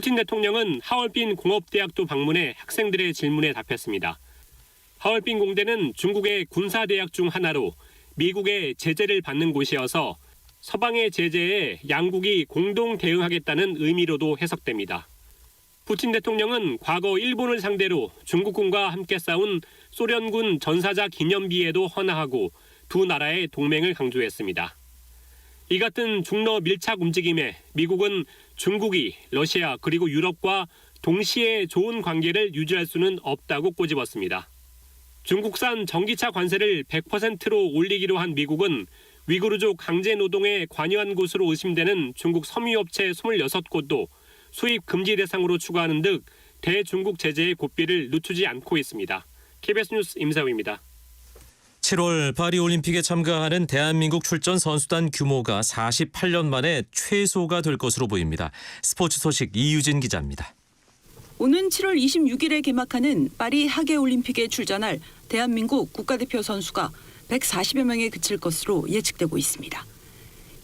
푸틴 대통령은 하얼빈 공업대학도 방문해 학생들의 질문에 답했습니다. 하얼빈 공대는 중국의 군사대학 중 하나로 미국의 제재를 받는 곳이어서 서방의 제재에 양국이 공동 대응하겠다는 의미로도 해석됩니다. 푸틴 대통령은 과거 일본을 상대로 중국군과 함께 싸운 소련군 전사자 기념비에도 헌화하고 두 나라의 동맹을 강조했습니다. 이 같은 중러 밀착 움직임에 미국은 중국이 러시아 그리고 유럽과 동시에 좋은 관계를 유지할 수는 없다고 꼬집었습니다. 중국산 전기차 관세를 100%로 올리기로 한 미국은 위구르족 강제 노동에 관여한 것으로 의심되는 중국 섬유업체 26곳도 수입 금지 대상으로 추가하는 등 대중국 제재의 고삐를 늦추지 않고 있습니다. KBS 뉴스 임사우입니다. 7월 파리올림픽에 참가하는 대한민국 출전 선수단 규모가 48년 만에 최소가 될 것으로 보입니다. 스포츠 소식 이유진 기자입니다. 오는 7월 26일에 개막하는 파리 하계올림픽에 출전할 대한민국 국가대표 선수가 140여 명에 그칠 것으로 예측되고 있습니다.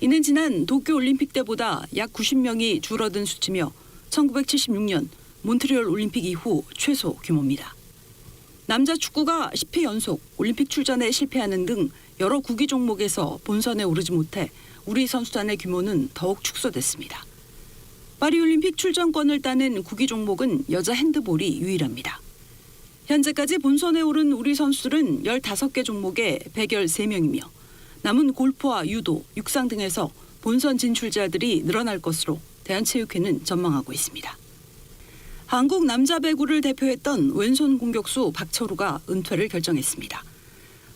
이는 지난 도쿄올림픽 때보다 약 90명이 줄어든 수치며 1976년 몬트리올 올림픽 이후 최소 규모입니다. 남자 축구가 10회 연속 올림픽 출전에 실패하는 등 여러 구기 종목에서 본선에 오르지 못해 우리 선수단의 규모는 더욱 축소됐습니다. 파리올림픽 출전권을 따는 구기 종목은 여자 핸드볼이 유일합니다. 현재까지 본선에 오른 우리 선수들은 15개 종목에 113명이며 남은 골프와 유도, 육상 등에서 본선 진출자들이 늘어날 것으로 대한체육회는 전망하고 있습니다. 한국 남자 배구를 대표했던 왼손 공격수 박철우가 은퇴를 결정했습니다.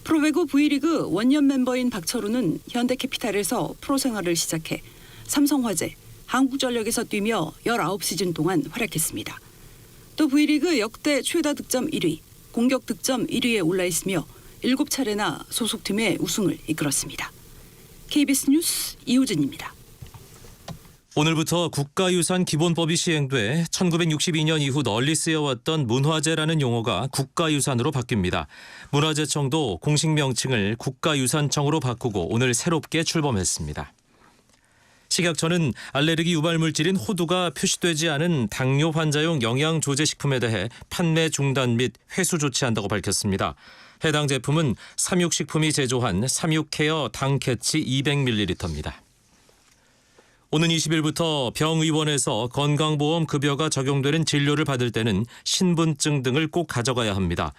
프로배구 V리그 원년 멤버인 박철우는 현대캐피탈에서 프로 생활을 시작해 삼성화재, 한국전력에서 뛰며 19시즌 동안 활약했습니다. 또 V리그 역대 최다 득점 1위, 공격 득점 1위에 올라 있으며 7차례나 소속팀의 우승을 이끌었습니다. KBS 뉴스 이호진입니다. 오늘부터 국가유산 기본법이 시행돼 1962년 이후 널리 쓰여왔던 문화재라는 용어가 국가유산으로 바뀝니다. 문화재청도 공식 명칭을 국가유산청으로 바꾸고 오늘 새롭게 출범했습니다. 식약처는 알레르기 유발 물질인 호두가 표시되지 않은 당뇨 환자용 영양조제식품에 대해 판매 중단 및 회수 조치한다고 밝혔습니다. 해당 제품은 삼육식품이 제조한 삼육케어 당캐치 200ml입니다. 오는 20일부터 병의원에서 건강보험 급여가 적용되는 진료를 받을 때는 신분증 등을 꼭 가져가야 합니다.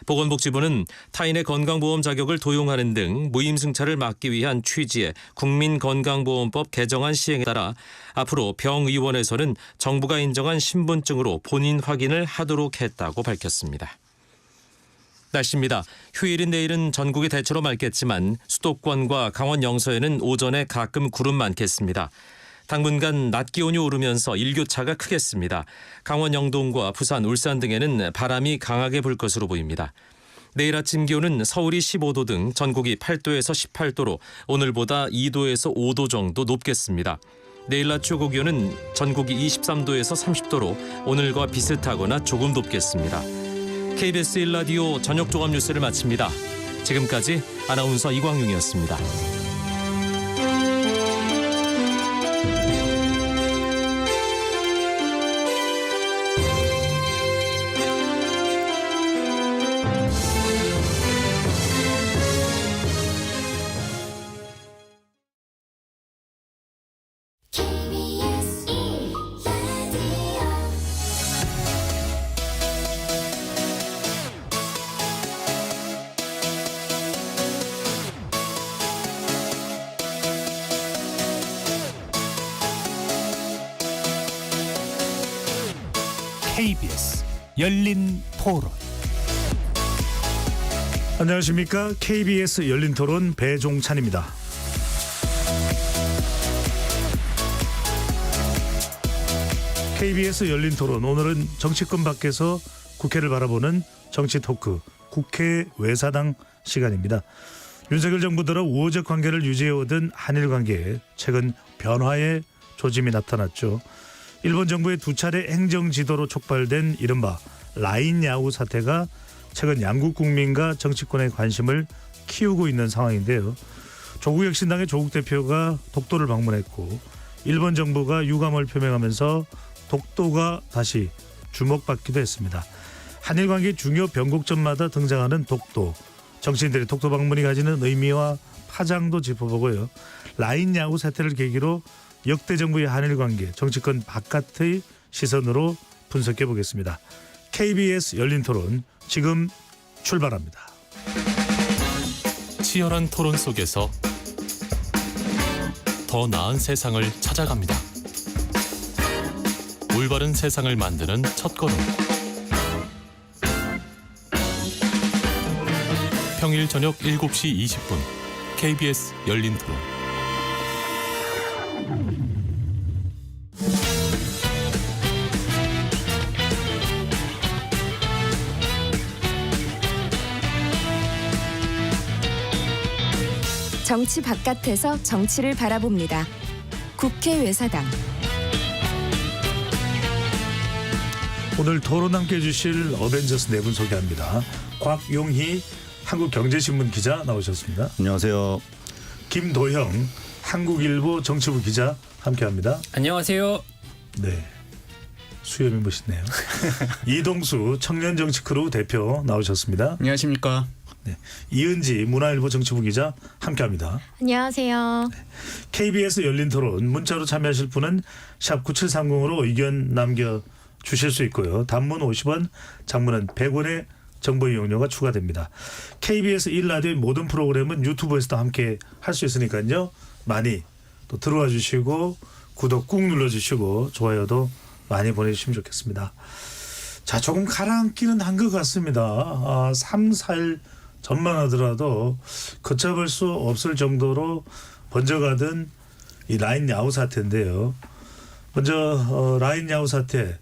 보건복지부는 타인의 건강보험 자격을 도용하는 등 무임승차를 막기 위한 취지의 국민건강보험법 개정안 시행에 따라 앞으로 병의원에서는 정부가 인정한 신분증으로 본인 확인을 하도록 했다고 밝혔습니다. 날씨입니다. 휴일인 내일은 전국이 대체로 맑겠지만 수도권과 강원 영서에는 오전에 가끔 구름 많겠습니다. 당분간 낮 기온이 오르면서 일교차가 크겠습니다. 강원 영동과 부산, 울산 등에는 바람이 강하게 불 것으로 보입니다. 내일 아침 기온은 서울이 15도 등 전국이 8도에서 18도로 오늘보다 2도에서 5도 정도 높겠습니다. 내일 낮 최고 기온은 전국이 23도에서 30도로 오늘과 비슷하거나 조금 높겠습니다. KBS 1라디오 저녁 종합 뉴스를 마칩니다. 지금까지 아나운서 이광용이었습니다. KBS 열린 토론. 안녕하십니까. KBS 열린 토론 배종찬입니다. KBS 열린 토론, 오늘은 정치권 밖에서 국회를 바라보는 정치 토크, 국회 외사당 시간입니다. 윤석열 정부 들어 우호적 관계를 유지해오던 한일 관계에 최근 변화의 조짐이 나타났죠. 일본 정부의 두 차례 행정 지도로 촉발된 이른바 라인 야후 사태가 최근 양국 국민과 정치권의 관심을 키우고 있는 상황인데요. 조국 혁신당의 조국 대표가 독도를 방문했고 일본 정부가 유감을 표명하면서 독도가 다시 주목받기도 했습니다. 한일 관계 중요 변곡점마다 등장하는 독도, 정치인들의 독도 방문이 가지는 의미와 파장도 짚어보고요. 라인 야후 사태를 계기로 역대 정부의 한일 관계, 정치권 바깥의 시선으로 분석해 보겠습니다. KBS 열린 토론 지금 출발합니다. 치열한 토론 속에서 더 나은 세상을 찾아갑니다. 올바른 세상을 만드는 첫걸음. 평일 저녁 7시 20분 KBS 열린 토론. 정치 바깥에서 정치를 바라봅니다. 국회 외사당. 오늘 토론 함께해 주실 어벤져스 네 분 소개합니다. 곽용희 한국경제신문 기자 나오셨습니다. 안녕하세요. 김도형 한국일보 정치부 기자 함께합니다. 안녕하세요. 네, 수염이 멋있네요. 이동수 청년정치크루 대표 나오셨습니다. 안녕하십니까. 네, 이은지 문화일보 정치부 기자 함께합니다. 안녕하세요. KBS 열린토론 문자로 참여하실 분은 샵 9730으로 의견 남겨주실 수 있고요. 단문 50원, 장문은 100원의 정보 이용료가 추가됩니다. KBS 1라디오의 모든 프로그램은 유튜브에서도 함께 할 수 있으니까요. 많이 또 들어와 주시고 구독 꾹 눌러주시고 좋아요도 많이 보내주시면 좋겠습니다. 자, 조금 가라앉기는 한 것 같습니다. 3, 4일 전만 하더라도 걷잡을 수 없을 정도로 번져가던 이 라인 야후 사태인데요. 먼저 라인 야후 사태.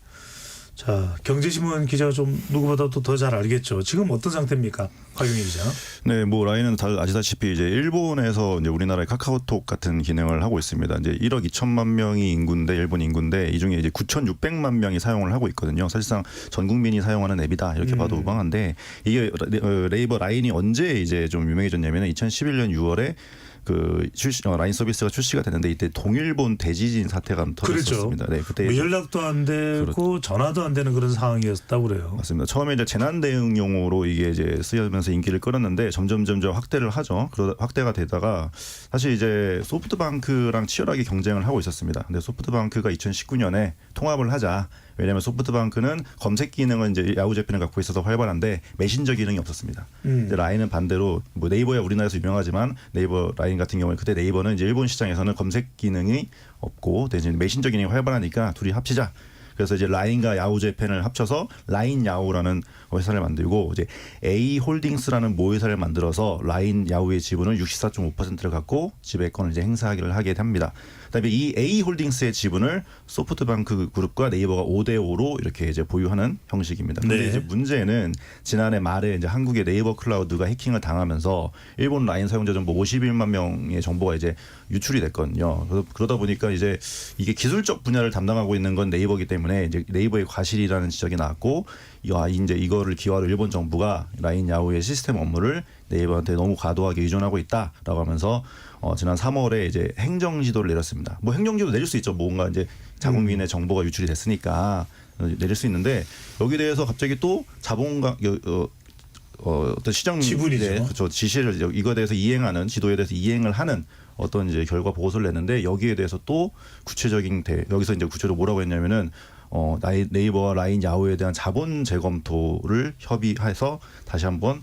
자, 경제신문 기자가 좀 누구보다도 더 잘 알겠죠. 지금 어떤 상태입니까, 곽용희 기자? 네, 뭐 라인은 다들 아시다시피 이제 일본에서 이제 우리나라의 카카오톡 같은 기능을 하고 있습니다. 이제 1억 2천만 명이 인구인데 일본 인구인데 이 중에 이제 9,600만 명이 사용을 하고 있거든요. 사실상 전 국민이 사용하는 앱이다 이렇게 봐도 무방한데 이게 네이버 라인이 언제 이제 좀 유명해졌냐면은 2011년 6월에 그 라인 서비스가 출시가 됐는데 이때 동일본 대지진 사태가 터졌었습니다. 그렇죠. 네, 그때 뭐 연락도 안 되고 그렇죠. 전화도 안 되는 그런 상황이었다고 그래요. 맞습니다. 처음에 이제 재난 대응용으로 이게 이제 쓰여면서 인기를 끌었는데 점점 확대를 하죠. 그러다 확대가 되다가 사실 이제 소프트뱅크랑 치열하게 경쟁을 하고 있었습니다. 근데 소프트뱅크가 2019년에 통합을 하자. 왜냐하면 소프트뱅크는 검색 기능은 이제 야후 재팬을 갖고 있어서 활발한데 메신저 기능이 없었습니다. 이제 라인은 반대로 뭐 네이버야 우리나라에서 유명하지만 네이버 라인 같은 경우에 그때 네이버는 이제 일본 시장에서는 검색 기능이 없고 대신 메신저 기능이 활발하니까 둘이 합치자. 그래서 이제 라인과 야후 재팬을 합쳐서 라인 야후라는 회사를 만들고 이제 A 홀딩스라는 모회사를 만들어서 라인 야후의 지분을 64.5%를 갖고 지배권을 이제 행사하기를 하게 됩니다. 그다음에 이 A 홀딩스의 지분을 소프트뱅크 그룹과 네이버가 5대5로 이렇게 이제 보유하는 형식입니다. 그런데 네. 이제 문제는 지난해 말에 이제 한국의 네이버 클라우드가 해킹을 당하면서 일본 라인 사용자 정보 51만 명의 정보가 이제 유출이 됐거든요. 그러다 보니까 이제 이게 기술적 분야를 담당하고 있는 건 네이버이기 때문에 이제 네이버의 과실이라는 지적이 나왔고 이제 이거를 기화로 일본 정부가 라인 야후의 시스템 업무를 네이버한테 너무 과도하게 의존하고 있다라고 하면서 지난 3월에 이제 행정 지도를 내렸습니다. 뭐 행정 지도 내릴 수 있죠. 뭔가 이제 자국민의 정보가 유출이 됐으니까 내릴 수 있는데 여기에 대해서 갑자기 또 자본가 어떤 시정 지분이죠. 그렇죠. 지시를 이거에 대해서 이행하는 지도에 대해서 이행을 하는 어떤 이제 결과 보고서를 냈는데 여기에 대해서 또 구체적인 여기서 이제 구체적으로 뭐라고 했냐면은 네이버와 라인 야후에 대한 자본 재검토를 협의해서 다시 한번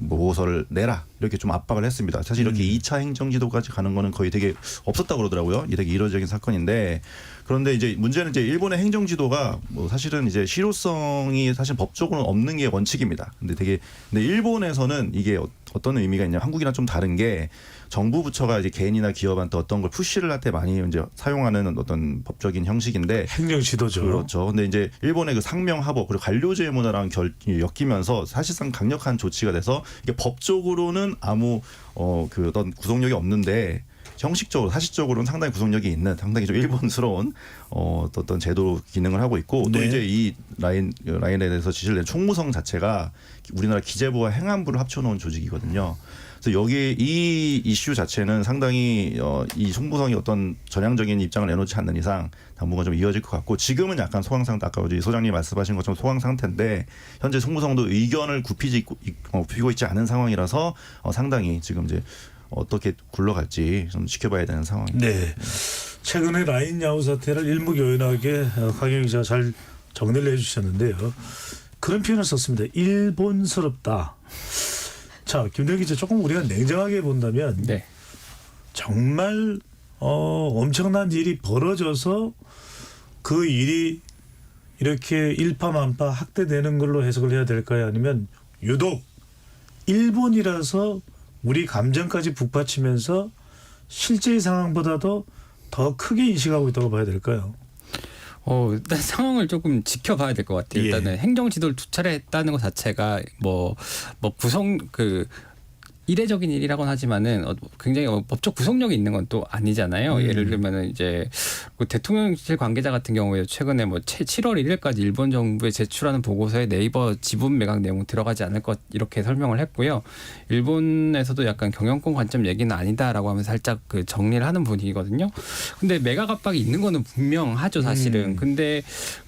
보고서를 내라 이렇게 좀 압박을 했습니다. 사실 이렇게 2차 행정지도까지 가는 거는 거의 되게 없었다고 그러더라고요. 이게 되게 이례적인 사건인데 그런데 이제 문제는 이제 일본의 행정지도가 뭐 사실은 이제 실효성이 사실 법적으로는 없는 게 원칙입니다. 근데 일본에서는 이게 어떤 의미가 있냐 한국이랑 좀 다른 게 정부 부처가 이제 개인이나 기업한테 어떤 걸 푸시를 할 때 많이 이제 사용하는 어떤 법적인 형식인데 행정 지도죠. 그렇죠. 근데 이제 일본의 그 상명하복 그리고 관료제의 문화랑 엮이면서 사실상 강력한 조치가 돼서 이게 법적으로는 아무 그 어떤 구속력이 없는데 형식적으로 사실적으로는 상당히 구속력이 있는 상당히 좀 일본스러운 어떤 제도 기능을 하고 있고 또 네. 이제 이 라인에 대해서 지시를 낸 총무성 자체가 우리나라 기재부와 행안부를 합쳐놓은 조직이거든요. 그래서 여기 이 이슈 자체는 상당히 이 총무성이 어떤 전향적인 입장을 내놓지 않는 이상 당분간 좀 이어질 것 같고 지금은 약간 소강 상태 아까 우리 소장님 말씀하신 것처럼 소강 상태인데 현재 총무성도 의견을 굽히고 있지 않은 상황이라서 상당히 지금 이제 어떻게 굴러갈지 좀 지켜봐야 되는 상황입니다. 네. 최근에 라인 야후 사태를 일목요연하게 강영 기자가 잘 정리를 해주셨는데요. 그런 표현을 썼습니다. 일본스럽다. 자, 김대현 기자 조금 우리가 냉정하게 본다면 네. 정말 엄청난 일이 벌어져서 그 일이 이렇게 일파만파 학대되는 걸로 해석을 해야 될까요? 아니면 유독 일본이라서 우리 감정까지 북받치면서 실제의 상황보다도 더 크게 인식하고 있다고 봐야 될까요? 일단 상황을 조금 지켜봐야 될 것 같아요. 예. 일단은 행정 지도를 2차례 했다는 것 자체가 뭐 구성 이례적인 일이라고는 하지만은 굉장히 법적 구속력이 있는 건 또 아니잖아요. 예를 들면은 이제 그 대통령실 관계자 같은 경우에 최근에 7월 1일까지 일본 정부에 제출하는 보고서에 네이버 지분 매각 내용 들어가지 않을 것 이렇게 설명을 했고요. 일본에서도 약간 경영권 관점 얘기는 아니다라고 하면서 살짝 그 정리를 하는 분위기거든요. 근데 매각 압박이 있는 거는 분명하죠, 사실은. 근데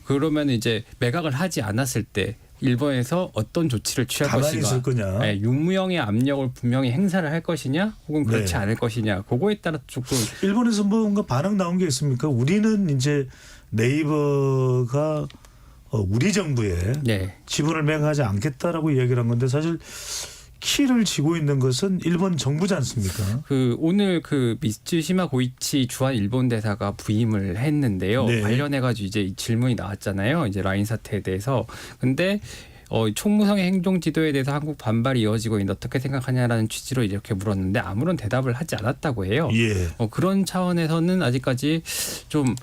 그러면 이제 매각을 하지 않았을 때 일본에서 어떤 조치를 취할 가만히 것인가, 있을 거냐. 네, 유무형의 압력을 분명히 행사를 할 것이냐, 혹은 그렇지 네. 않을 것이냐, 그거에 따라 조금 일본에서 뭔가 반응 나온 게 있습니까? 우리는 이제 네이버가 우리 정부에 네. 지분을 매각하지 않겠다라고 이야기를 한 건데 사실 키를 쥐고 있는 것은 일본 정부지 않습니까? 오늘 미츠시마 고이치 주한 일본 대사가 부임을 했는데요. 네. 관련해가지고 이제 이 질문이 나왔잖아요. 이제 라인 사태에 대해서. 근데 총무성의 행정 지도에 대해서 한국 반발이 이어지고 있는데 어떻게 생각하냐라는 취지로 이렇게 물었는데 아무런 대답을 하지 않았다고 해요. 예. 그런 차원에서는 아직까지 좀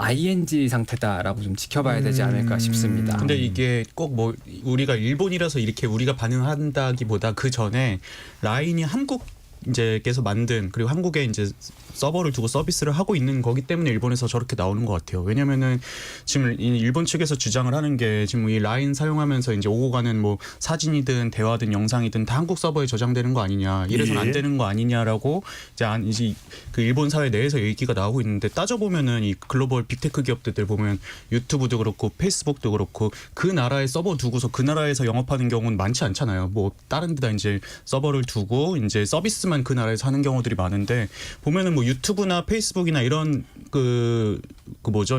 ING 상태다라고 좀 지켜봐야 되지 않을까 싶습니다. 근데 이게 꼭 뭐 우리가 일본이라서 이렇게 우리가 반응한다기보다 그 전에 라인이 한국 이제께서 만든 그리고 한국에 이제 서버를 두고 서비스를 하고 있는 거기 때문에 일본에서 저렇게 나오는 것 같아요. 왜냐면은 지금 이 일본 측에서 주장을 하는 게 지금 이 라인 사용하면서 이제 오고 가는 뭐 사진이든 대화든 영상이든 다 한국 서버에 저장되는 거 아니냐, 이래서는 안 되는 거 아니냐라고 이제 그 일본 사회 내에서 얘기가 나오고 있는데 따져보면은 이 글로벌 빅테크 기업들 보면 유튜브도 그렇고 페이스북도 그렇고 그 나라에 서버 두고서 그 나라에서 영업하는 경우는 많지 않잖아요. 뭐 다른 데다 이제 서버를 두고 이제 서비스만 그 나라에서 하는 경우들이 많은데 보면은 뭐 유튜브나 페이스북이나 이런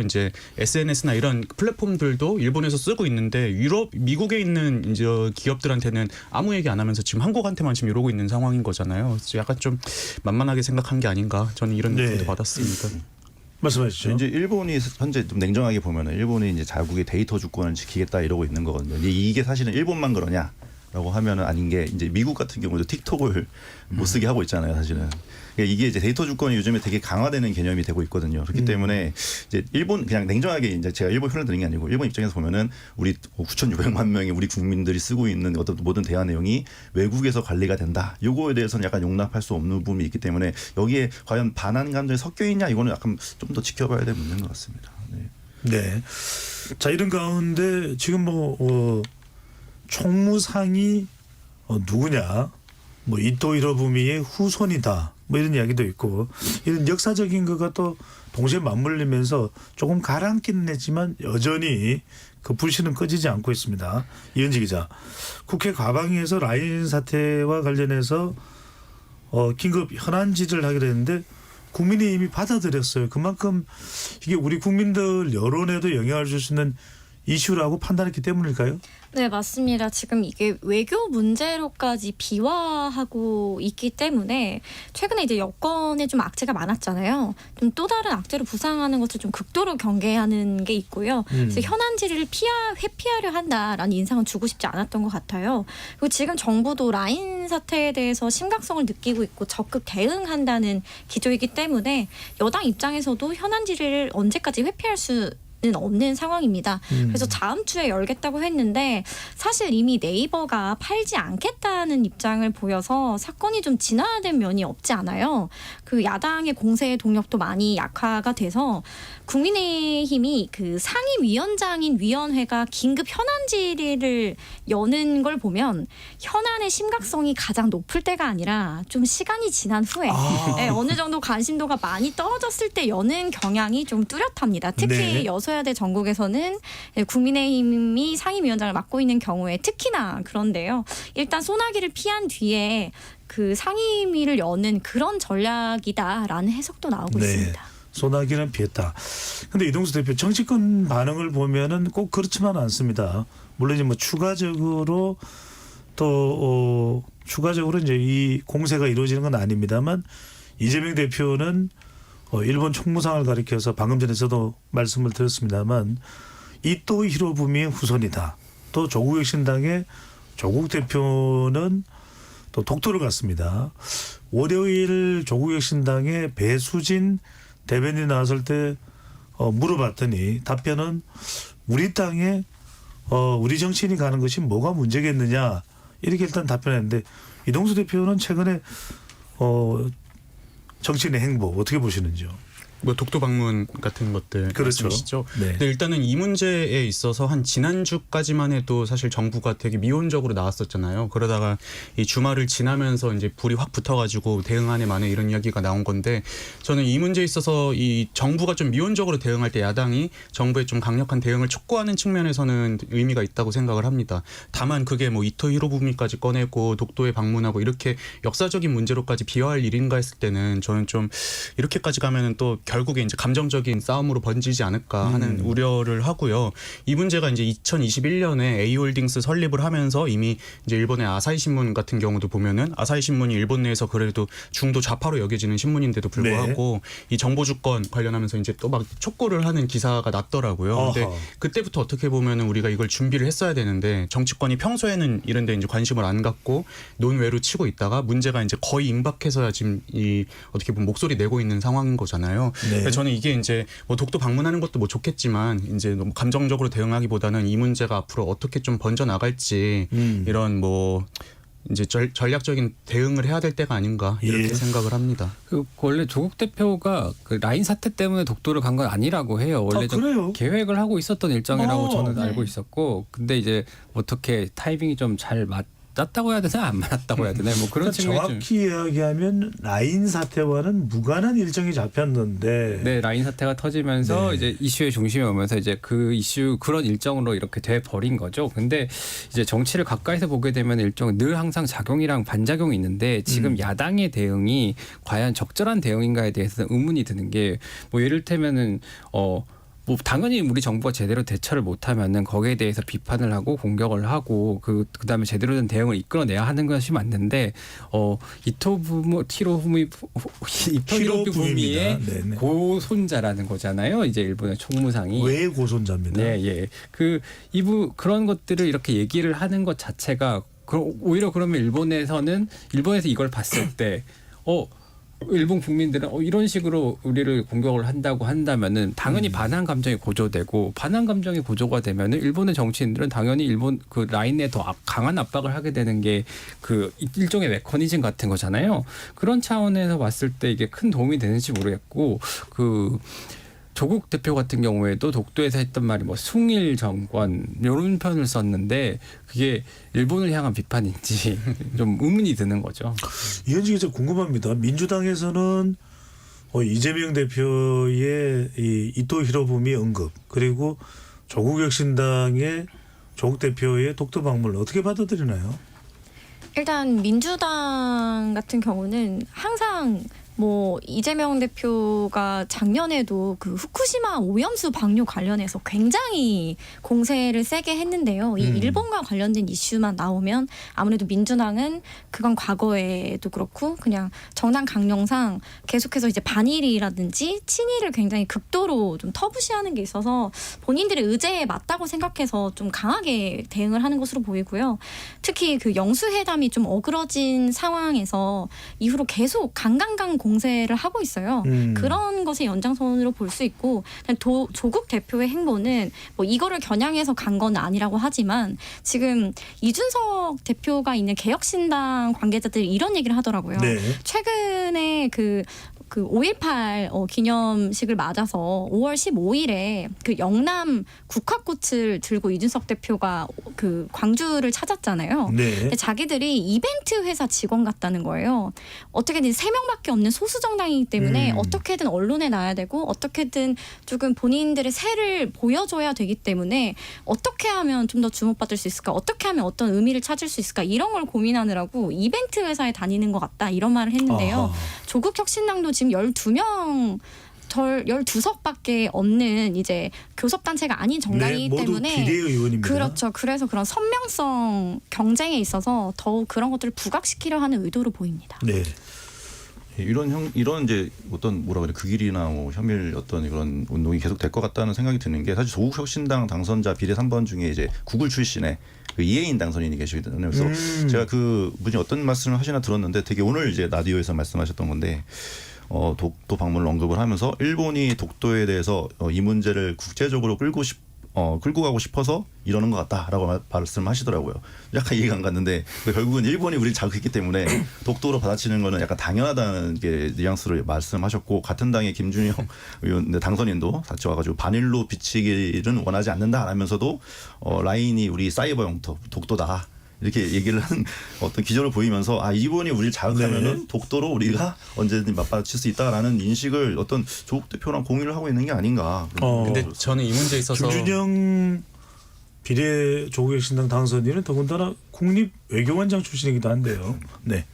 이제 SNS나 이런 플랫폼들도 일본에서 쓰고 있는데 미국에 있는 이제 기업들한테는 아무 얘기 안 하면서 지금 한국한테만 지금 이러고 있는 상황인 거잖아요. 그래서 약간 좀 만만하게 생각한 게 아닌가, 저는 이런 느낌도 받았습니다. 말씀하시죠. 이제 일본이 현재 좀 냉정하게 보면은 일본이 이제 자국의 데이터 주권을 지키겠다 이러고 있는 거거든요. 이게 사실은 일본만 그러냐? 라고 하면은 아닌 게 이제 미국 같은 경우도 틱톡을 못 쓰게 하고 있잖아요, 사실은. 그러니까 이게 이제 데이터 주권이 요즘에 되게 강화되는 개념이 되고 있거든요. 그렇기 때문에 이제 일본 그냥 냉정하게 이제 제가 일본 표현을 드리는 게 아니고 일본 입장에서 보면은 우리 9,600만 명의 우리 국민들이 쓰고 있는 어떤 모든 대화 내용이 외국에서 관리가 된다. 요거에 대해서는 약간 용납할 수 없는 부분이 있기 때문에 여기에 과연 반한 감정이 섞여 있냐, 이거는 약간 좀 더 지켜봐야 될 문제인 것 같습니다. 네. 네. 자, 이런 가운데 지금 총무상이 누구냐, 이토 히로부미의 후손이다, 이런 이야기도 있고, 이런 역사적인 것과 또 동시에 맞물리면서 조금 가라앉기는 했지만 여전히 그 불씨는 꺼지지 않고 있습니다. 이은지 기자, 국회 과방위에서 라인 사태와 관련해서 긴급 현안 질의를 하기로 했는데 국민이 이미 받아들였어요. 그만큼 이게 우리 국민들 여론에도 영향을 줄 수 있는 이슈라고 판단했기 때문일까요? 네, 맞습니다. 지금 이게 외교 문제로까지 비화하고 있기 때문에 최근에 이제 여권에 좀 악재가 많았잖아요. 좀 또 다른 악재로 부상하는 것을 좀 극도로 경계하는 게 있고요. 그래서 현안 질의를 회피하려 한다라는 인상은 주고 싶지 않았던 것 같아요. 그리고 지금 정부도 라인 사태에 대해서 심각성을 느끼고 있고 적극 대응한다는 기조이기 때문에 여당 입장에서도 현안 질의를 언제까지 회피할 수 없는 상황입니다. 그래서 다음 주에 열겠다고 했는데 사실 이미 네이버가 팔지 않겠다는 입장을 보여서 사건이 좀 진화된 면이 없지 않아요. 그 야당의 공세 동력도 많이 약화가 돼서 국민의힘이 그 상임위원장인 위원회가 긴급 현안 질의를 여는 걸 보면 현안의 심각성이 가장 높을 때가 아니라 좀 시간이 지난 후에 네, 어느 정도 관심도가 많이 떨어졌을 때 여는 경향이 좀 뚜렷합니다. 특히 네. 여소야대 전국에서는 국민의힘이 상임위원장을 맡고 있는 경우에 특히나 그런데요. 일단 소나기를 피한 뒤에 그 상임위를 여는 그런 전략이다라는 해석도 나오고 네. 있습니다. 소나기는 피했다. 근데 이동수 대표 정치권 반응을 보면은 꼭 그렇지만 않습니다. 물론 이제 뭐 추가적으로 또 추가적으로 이제 이 공세가 이루어지는 건 아닙니다만 이재명 대표는 일본 총무상을 가리켜서 방금 전에서도 말씀을 드렸습니다만 이토 히로부미의 후손이다. 또 조국혁신당의 조국 대표는 또 독도를 갔습니다. 월요일 조국혁신당의 배수진 대변인이 나왔을 때 물어봤더니 답변은 우리 땅에 우리 정치인이 가는 것이 뭐가 문제겠느냐 이렇게 일단 답변했는데 이동수 대표는 최근에 정치인의 행보 어떻게 보시는지요? 뭐 독도 방문 같은 것들 그렇죠. 말씀이시죠. 네. 근데 일단은 이 문제에 있어서 한 지난주까지만 해도 사실 정부가 되게 미온적으로 나왔었잖아요. 그러다가 이 주말을 지나면서 이제 불이 확 붙어가지고 대응안에 만에 이런 이야기가 나온 건데 저는 이 문제에 있어서 이 정부가 좀 미온적으로 대응할 때 야당이 정부의 좀 강력한 대응을 촉구하는 측면에서는 의미가 있다고 생각을 합니다. 다만 그게 뭐 이토 히로부미까지 꺼내고 독도에 방문하고 이렇게 역사적인 문제로까지 비화할 일인가 했을 때는 저는 좀 이렇게까지 가면은 또 결국에 이제 감정적인 싸움으로 번지지 않을까 하는 우려를 하고요. 이 문제가 이제 2021년에 A홀딩스 설립을 하면서 이미 이제 일본의 아사히 신문 같은 경우도 보면은 아사히 신문이 일본 내에서 그래도 중도 좌파로 여겨지는 신문인데도 불구하고 이 정보 주권 관련하면서 이제 또 막 촉구를 하는 기사가 났더라고요. 근데 그때부터 어떻게 보면은 우리가 이걸 준비를 했어야 되는데 정치권이 평소에는 이런 데 이제 관심을 안 갖고 논외로 치고 있다가 문제가 이제 거의 임박해서야 지금 이 어떻게 보면 목소리 내고 있는 상황인 거잖아요. 네. 저는 이게 이제 뭐 독도 방문하는 것도 뭐 좋겠지만 이제 너무 감정적으로 대응하기보다는 이 문제가 앞으로 어떻게 좀 번져 나갈지 이런 뭐 이제 전략적인 대응을 해야 될 때가 아닌가 이렇게 생각을 합니다. 그 원래 조국 대표가 그 라인 사태 때문에 독도를 간 건 아니라고 해요. 원래 좀 계획을 하고 있었던 일정이라고 저는 알고 있었고, 근데 이제 어떻게 타이밍이 좀 잘 맞았다고 해야 되나 안 맞았다고 해야 되나 뭐 그런 그러니까 측면이 정확히 이야기하면 라인 사태와는 무관한 일정이 잡혔는데 네, 라인 사태가 터지면서 네. 이제 이슈의 중심에 오면서 이제 그 이슈 그런 일정으로 이렇게 돼 버린 거죠. 근데 이제 정치를 가까이서 보게 되면 일종 늘 항상 작용이랑 반작용이 있는데 지금 야당의 대응이 과연 적절한 대응인가에 대해서 의문이 드는 게 뭐 예를 들면은 뭐 당연히 우리 정부가 제대로 대처를 못하면은 거기에 대해서 비판을 하고 공격을 하고 그다음에 제대로 된 대응을 이끌어내야 하는 것이 맞는데 이토 히로부미의 고손자라는 거잖아요. 이제 일본의 총무상이 왜 고손자입니다. 네, 예. 그런 것들을 이렇게 얘기를 하는 것 자체가 오히려 그러면 일본에서 이걸 봤을 때 일본 국민들은 이런 식으로 우리를 공격을 한다고 한다면은 당연히 반한 감정이 고조되고 반한 감정이 고조가 되면은 일본의 정치인들은 당연히 일본 그 라인에 더 강한 압박을 하게 되는 게 그 일종의 메커니즘 같은 거잖아요. 그런 차원에서 봤을 때 이게 큰 도움이 되는지 모르겠고 조국 대표 같은 경우에도 독도에서 했던 말이 뭐 숭일 정권 이런 표현을 썼는데 그게 일본을 향한 비판인지 좀 의문이 드는 거죠. 이현지 기자 궁금합니다. 민주당에서는 이재명 대표의 이 이토 히로부미 언급 그리고 조국혁신당의 조국 대표의 독도 방문을 어떻게 받아들이나요? 일단 민주당 같은 경우는 항상 뭐 이재명 대표가 작년에도 그 후쿠시마 오염수 방류 관련해서 굉장히 공세를 세게 했는데요. 이 일본과 관련된 이슈만 나오면 아무래도 민주당은 그건 과거에도 그렇고 그냥 정당 강령상 계속해서 이제 반일이라든지 친일을 굉장히 극도로 좀 터부시하는 게 있어서 본인들의 의제에 맞다고 생각해서 좀 강하게 대응을 하는 것으로 보이고요. 특히 그 영수회담이 좀 어그러진 상황에서 이후로 계속 강강강 공세를 하고 있어요. 그런 것의 연장선으로 볼 수 있고 조국 대표의 행보는 뭐 이거를 겨냥해서 간 건 아니라고 하지만 지금 이준석 대표가 있는 개혁신당 관계자들이 이런 얘기를 하더라고요. 네. 최근에 그 5.18 기념식을 맞아서 5월 15일에 그 영남 국화꽃을 들고 이준석 대표가 그 광주를 찾았잖아요. 네. 근데 자기들이 이벤트 회사 직원 같다는 거예요. 어떻게든 3명밖에 없는 소수 정당이기 때문에 어떻게든 언론에 나야 되고 어떻게든 조금 본인들의 세를 보여줘야 되기 때문에 어떻게 하면 좀 더 주목받을 수 있을까? 어떻게 하면 어떤 의미를 찾을 수 있을까? 이런 걸 고민하느라고 이벤트 회사에 다니는 것 같다. 이런 말을 했는데요. 아하. 조국 혁신당도 지금 12석밖에 없는 이제 교섭단체가 아닌 정당이기 모두 때문에 비례의원입니다. 그렇죠. 그래서 그런 선명성 경쟁에 있어서 더욱 그런 것들을 부각시키려 하는 의도로 보입니다. 네. 이런 이제 어떤 뭐라 그래 그 길이나 뭐 혐일 어떤 이런 운동이 계속 될 것 같다는 생각이 드는 게 사실 조국혁신당 당선자 비례 3번 중에 이제 구글 출신의 그 이혜인 당선인이 계시거든요. 그래서 제가 그 분이 어떤 말씀을 하시나 들었는데 되게 오늘 이제 라디오에서 말씀하셨던 건데 독도 방문을 언급을 하면서 일본이 독도에 대해서 이 문제를 국제적으로 끌고 가고 싶어서 이러는 것 같다라고 말씀하시더라고요. 약간 이해가 안 갔는데 결국은 일본이 우리를 자극했기 때문에 독도로 받아치는 거는 약간 당연하다는 게 뉘앙스로 말씀하셨고 같은 당의 김준영 의원 당선인도 같이 와가지고 반일로 비치기는 원하지 않는다라면서도 라인이 우리 사이버 영토 독도다. 이렇게 얘기를 하는 어떤 기조를 보이면서 일본이 우리를 자극하면은 네. 독도로 우리가 언제든 맞받칠 수 있다라는 인식을 어떤 조국 대표랑 공유를 하고 있는 게 아닌가. 근데 저는 이 문제에 있어서 김준영 비례 조국혁신당 당선인은 더군다나 국립외교원장 출신이기도 한데요. 네.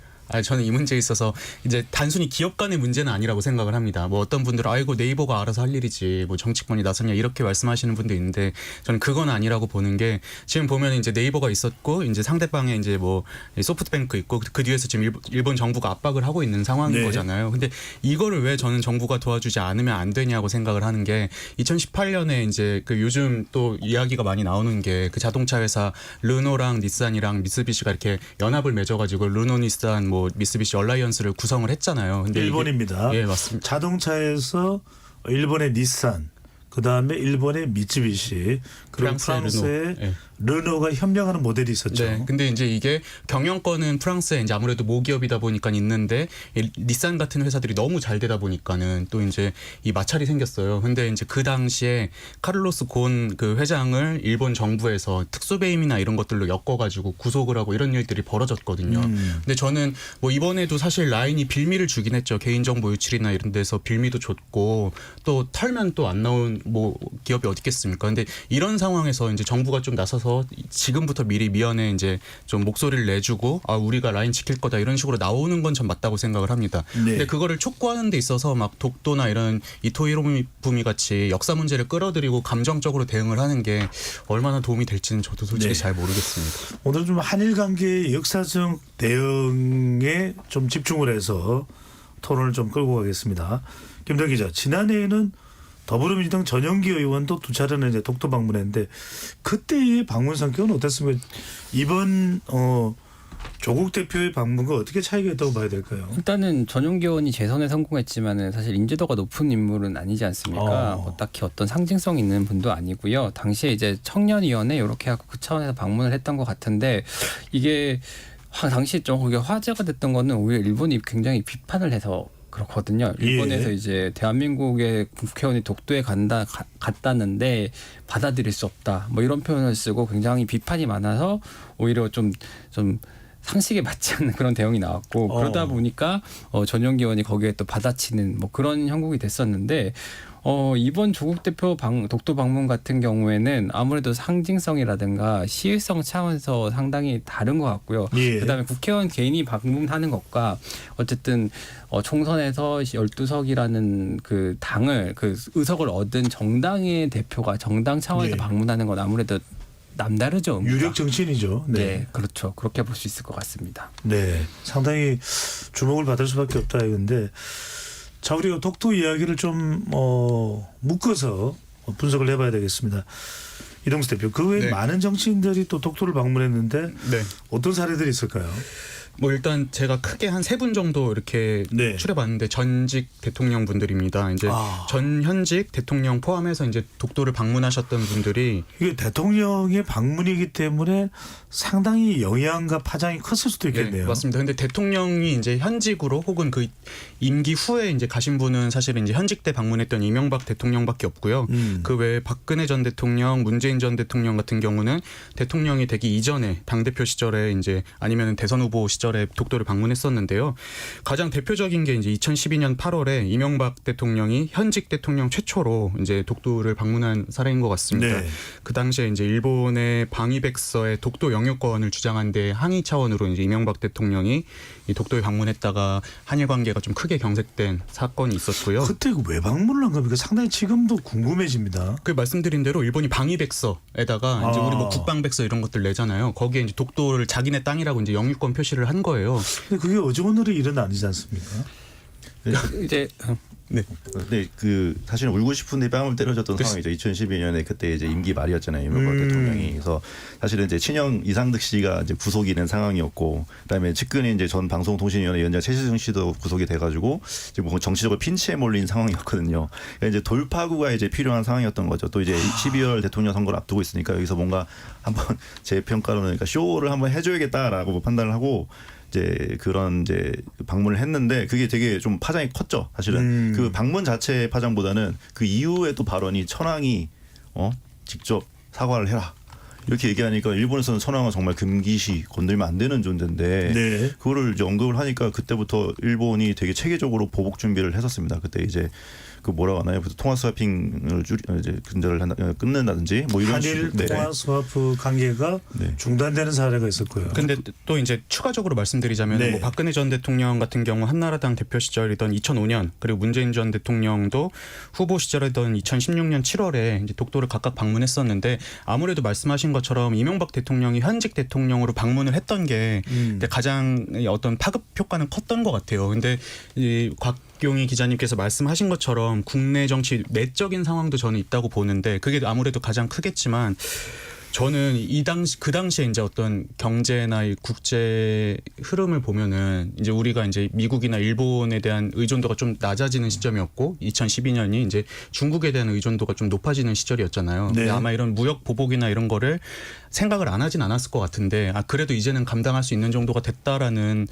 저는 이 문제에 있어서 이제 단순히 기업 간의 문제는 아니라고 생각을 합니다. 뭐 어떤 분들은 아이고 네이버가 알아서 할 일이지 뭐 정치권이 나서냐 이렇게 말씀하시는 분도 있는데 저는 그건 아니라고 보는 게 지금 보면 이제 네이버가 있었고 이제 상대방에 이제 뭐 소프트뱅크 있고 그 뒤에서 지금 일본 정부가 압박을 하고 있는 상황인 네. 거잖아요. 근데 이거를 왜 저는 정부가 도와주지 않으면 안 되냐고 생각을 하는 게 2018년에 이제 그 요즘 또 이야기가 많이 나오는 게 그 자동차 회사 르노랑 닛산이랑 미쓰비시가 이렇게 연합을 맺어가지고 르노 닛산 뭐 미쓰비시 얼라이언스를 구성을 했잖아요. 근데 일본입니다. 예, 맞습니다. 자동차에서 일본의 닛산, 그다음에 일본의 미쯔비시, 그리고 프랑스의 르노가 협력하는 모델이 있었죠. 네, 근데 이제 이게 경영권은 프랑스에 이제 아무래도 모기업이다 보니까 있는데 이 닛산 같은 회사들이 너무 잘 되다 보니까는 또 이제 이 마찰이 생겼어요. 근데 이제 그 당시에 카를로스 곤 그 회장을 일본 정부에서 특수배임이나 이런 것들로 엮어가지고 구속을 하고 이런 일들이 벌어졌거든요. 근데 저는 뭐 이번에도 사실 라인이 빌미를 주긴 했죠. 개인정보 유출이나 이런 데서 빌미도 줬고 또 털면 또 안 나온 뭐 기업이 어디 있겠습니까? 근데 이런 상황에서 이제 정부가 좀 나서서 지금부터 미리 미연에 이제 좀 목소리를 내주고 우리가 라인 지킬 거다 이런 식으로 나오는 건 전 맞다고 생각을 합니다. 네. 근데 그거를 촉구하는 데 있어서 막 독도나 이런 이토 히로부미 같이 역사 문제를 끌어들이고 감정적으로 대응을 하는 게 얼마나 도움이 될지는 저도 솔직히 네. 잘 모르겠습니다. 오늘 좀 한일 관계의 역사적 대응에 좀 집중을 해서 토론을 좀 끌고 가겠습니다. 김정 기자, 지난해에는 더불어민주당 전영기 의원도 2차례는 이제 독도 방문했는데 그때의 방문 성격은 어땠습니까? 이번 조국 대표의 방문과 어떻게 차이가 있다고 봐야 될까요? 일단은 전용기 의원이 재선에 성공했지만은 사실 인지도가 높은 인물은 아니지 않습니까? 뭐 딱히 어떤 상징성 있는 분도 아니고요. 당시에 이제 청년위원회 이렇게 하고 그 차원에서 방문을 했던 것 같은데 이게 당시 좀 그게 화제가 됐던 거는 오히려 일본이 굉장히 비판을 해서 그렇거든요. 일본에서 예. 이제 대한민국의 국회의원이 독도에 갔다는데 받아들일 수 없다. 뭐 이런 표현을 쓰고 굉장히 비판이 많아서 오히려 좀 상식에 맞지 않는 그런 대응이 나왔고 그러다 보니까 전용기 의원이 거기에 또 받아치는 뭐 그런 형국이 됐었는데 이번 조국 대표 독도 방문 같은 경우에는 아무래도 상징성이라든가 시의성 차원에서 상당히 다른 것 같고요. 예. 그다음에 국회의원 개인이 방문하는 것과 어쨌든 총선에서 12석이라는 그 당을 그 의석을 얻은 정당의 대표가 정당 차원에서 예. 방문하는 건 아무래도 남다르죠. 유력 정치인이죠. 네, 그렇죠. 그렇게 볼 수 있을 것 같습니다. 네, 상당히 주목을 받을 수밖에 없다 이건데, 자 우리가 독도 이야기를 좀 묶어서 분석을 해봐야 되겠습니다. 이동수 대표, 그 외에 네. 많은 정치인들이 또 독도를 방문했는데 네. 어떤 사례들이 있을까요? 뭐 일단 제가 크게 한 3분 정도 이렇게 네. 추려봤는데 전직 대통령 분들입니다. 이제 전 현직 대통령 포함해서 이제 독도를 방문하셨던 분들이 이게 대통령의 방문이기 때문에 상당히 영향과 파장이 컸을 수도 있겠네요. 네, 맞습니다. 근데 대통령이 이제 현직으로 혹은 그 임기 후에 이제 가신 분은 사실은 이제 현직 때 방문했던 이명박 대통령밖에 없고요. 그 외에 박근혜 전 대통령, 문재인 전 대통령 같은 경우는 대통령이 되기 이전에 당대표 시절에 이제 아니면 대선 후보 시절에 독도를 방문했었는데요. 가장 대표적인 게 이제 2012년 8월에 이명박 대통령이 현직 대통령 최초로 이제 독도를 방문한 사례인 것 같습니다. 네. 그 당시에 이제 일본의 방위백서의 독도 영유권을 주장한 데 항의 차원으로 이제 이명박 대통령이 이 독도에 방문했다가 한일 관계가 좀 크게 경색된 사건이 있었고요. 그때 왜 방문을 한 겁니까? 상당히 지금도 궁금해집니다. 그 말씀드린 대로 일본이 방위백서에다가 이제 우리 뭐 국방백서 이런 것들 내잖아요. 거기에 이제 독도를 자기네 땅이라고 이제 영유권 표시를 한 거예요. 근데 그게 어제 오늘의 일은 아니지 않습니까? 이제 네. 근데 그 사실은 울고 싶은데 뺨을 때려줬던 상황이죠. 2012년에 그때 이제 임기 말이었잖아요. 이명박 대통령이. 그래서 사실은 이제 친형 이상득 씨가 이제 구속이 된 상황이었고, 그다음에 측근이 이제 전 방송통신위원회 위원장 최시중 씨도 구속이 돼가지고 이제 뭐 정치적으로 핀치에 몰린 상황이었거든요. 그러니까 이제 돌파구가 이제 필요한 상황이었던 거죠. 또 이제 12월 대통령 선거를 앞두고 있으니까 여기서 뭔가 한번 제 평가로는 그러니까 쇼를 한번 해줘야겠다라고 판단을 하고. 이제 그런 이제 방문을 했는데 그게 되게 좀 파장이 컸죠. 사실은 그 방문 자체의 파장보다는 그 이후에 또 발언이 천황이 직접 사과를 해라 이렇게 얘기하니까 일본에서는 천황은 정말 금기시 건들면 안 되는 존재인데 네. 그거를 이제 언급을 하니까 그때부터 일본이 되게 체계적으로 보복 준비를 했었습니다. 그때 이제 그 뭐라고 하나요? 통화 스와핑을 이제 근절을 끊는다든지 뭐 이런 한일 통화 스와프 관계가 중단되는 사례가 있었고요. 근데 또 이제 추가적으로 말씀드리자면 네. 뭐 박근혜 전 대통령 같은 경우 한나라당 대표 시절이던 2005년 그리고 문재인 전 대통령도 후보 시절이던 2016년 7월에 이제 독도를 각각 방문했었는데 아무래도 말씀하신 것처럼 이명박 대통령이 현직 대통령으로 방문을 했던 게 가장 어떤 파급 효과는 컸던 것 같아요. 근데 이 곽용희 기자님께서 말씀하신 것처럼 국내 정치 내적인 상황도 저는 있다고 보는데 그게 아무래도 가장 크겠지만 저는 그 당시에 이제 어떤 경제나 이 국제 흐름을 보면은 이제 우리가 이제 미국이나 일본에 대한 의존도가 좀 낮아지는 시점이었고 2012년이 이제 중국에 대한 의존도가 좀 높아지는 시절이었잖아요. 네. 근데 아마 이런 무역 보복이나 이런 거를 생각을 안 하진 않았을 것 같은데 그래도 이제는 감당할 수 있는 정도가 됐다라는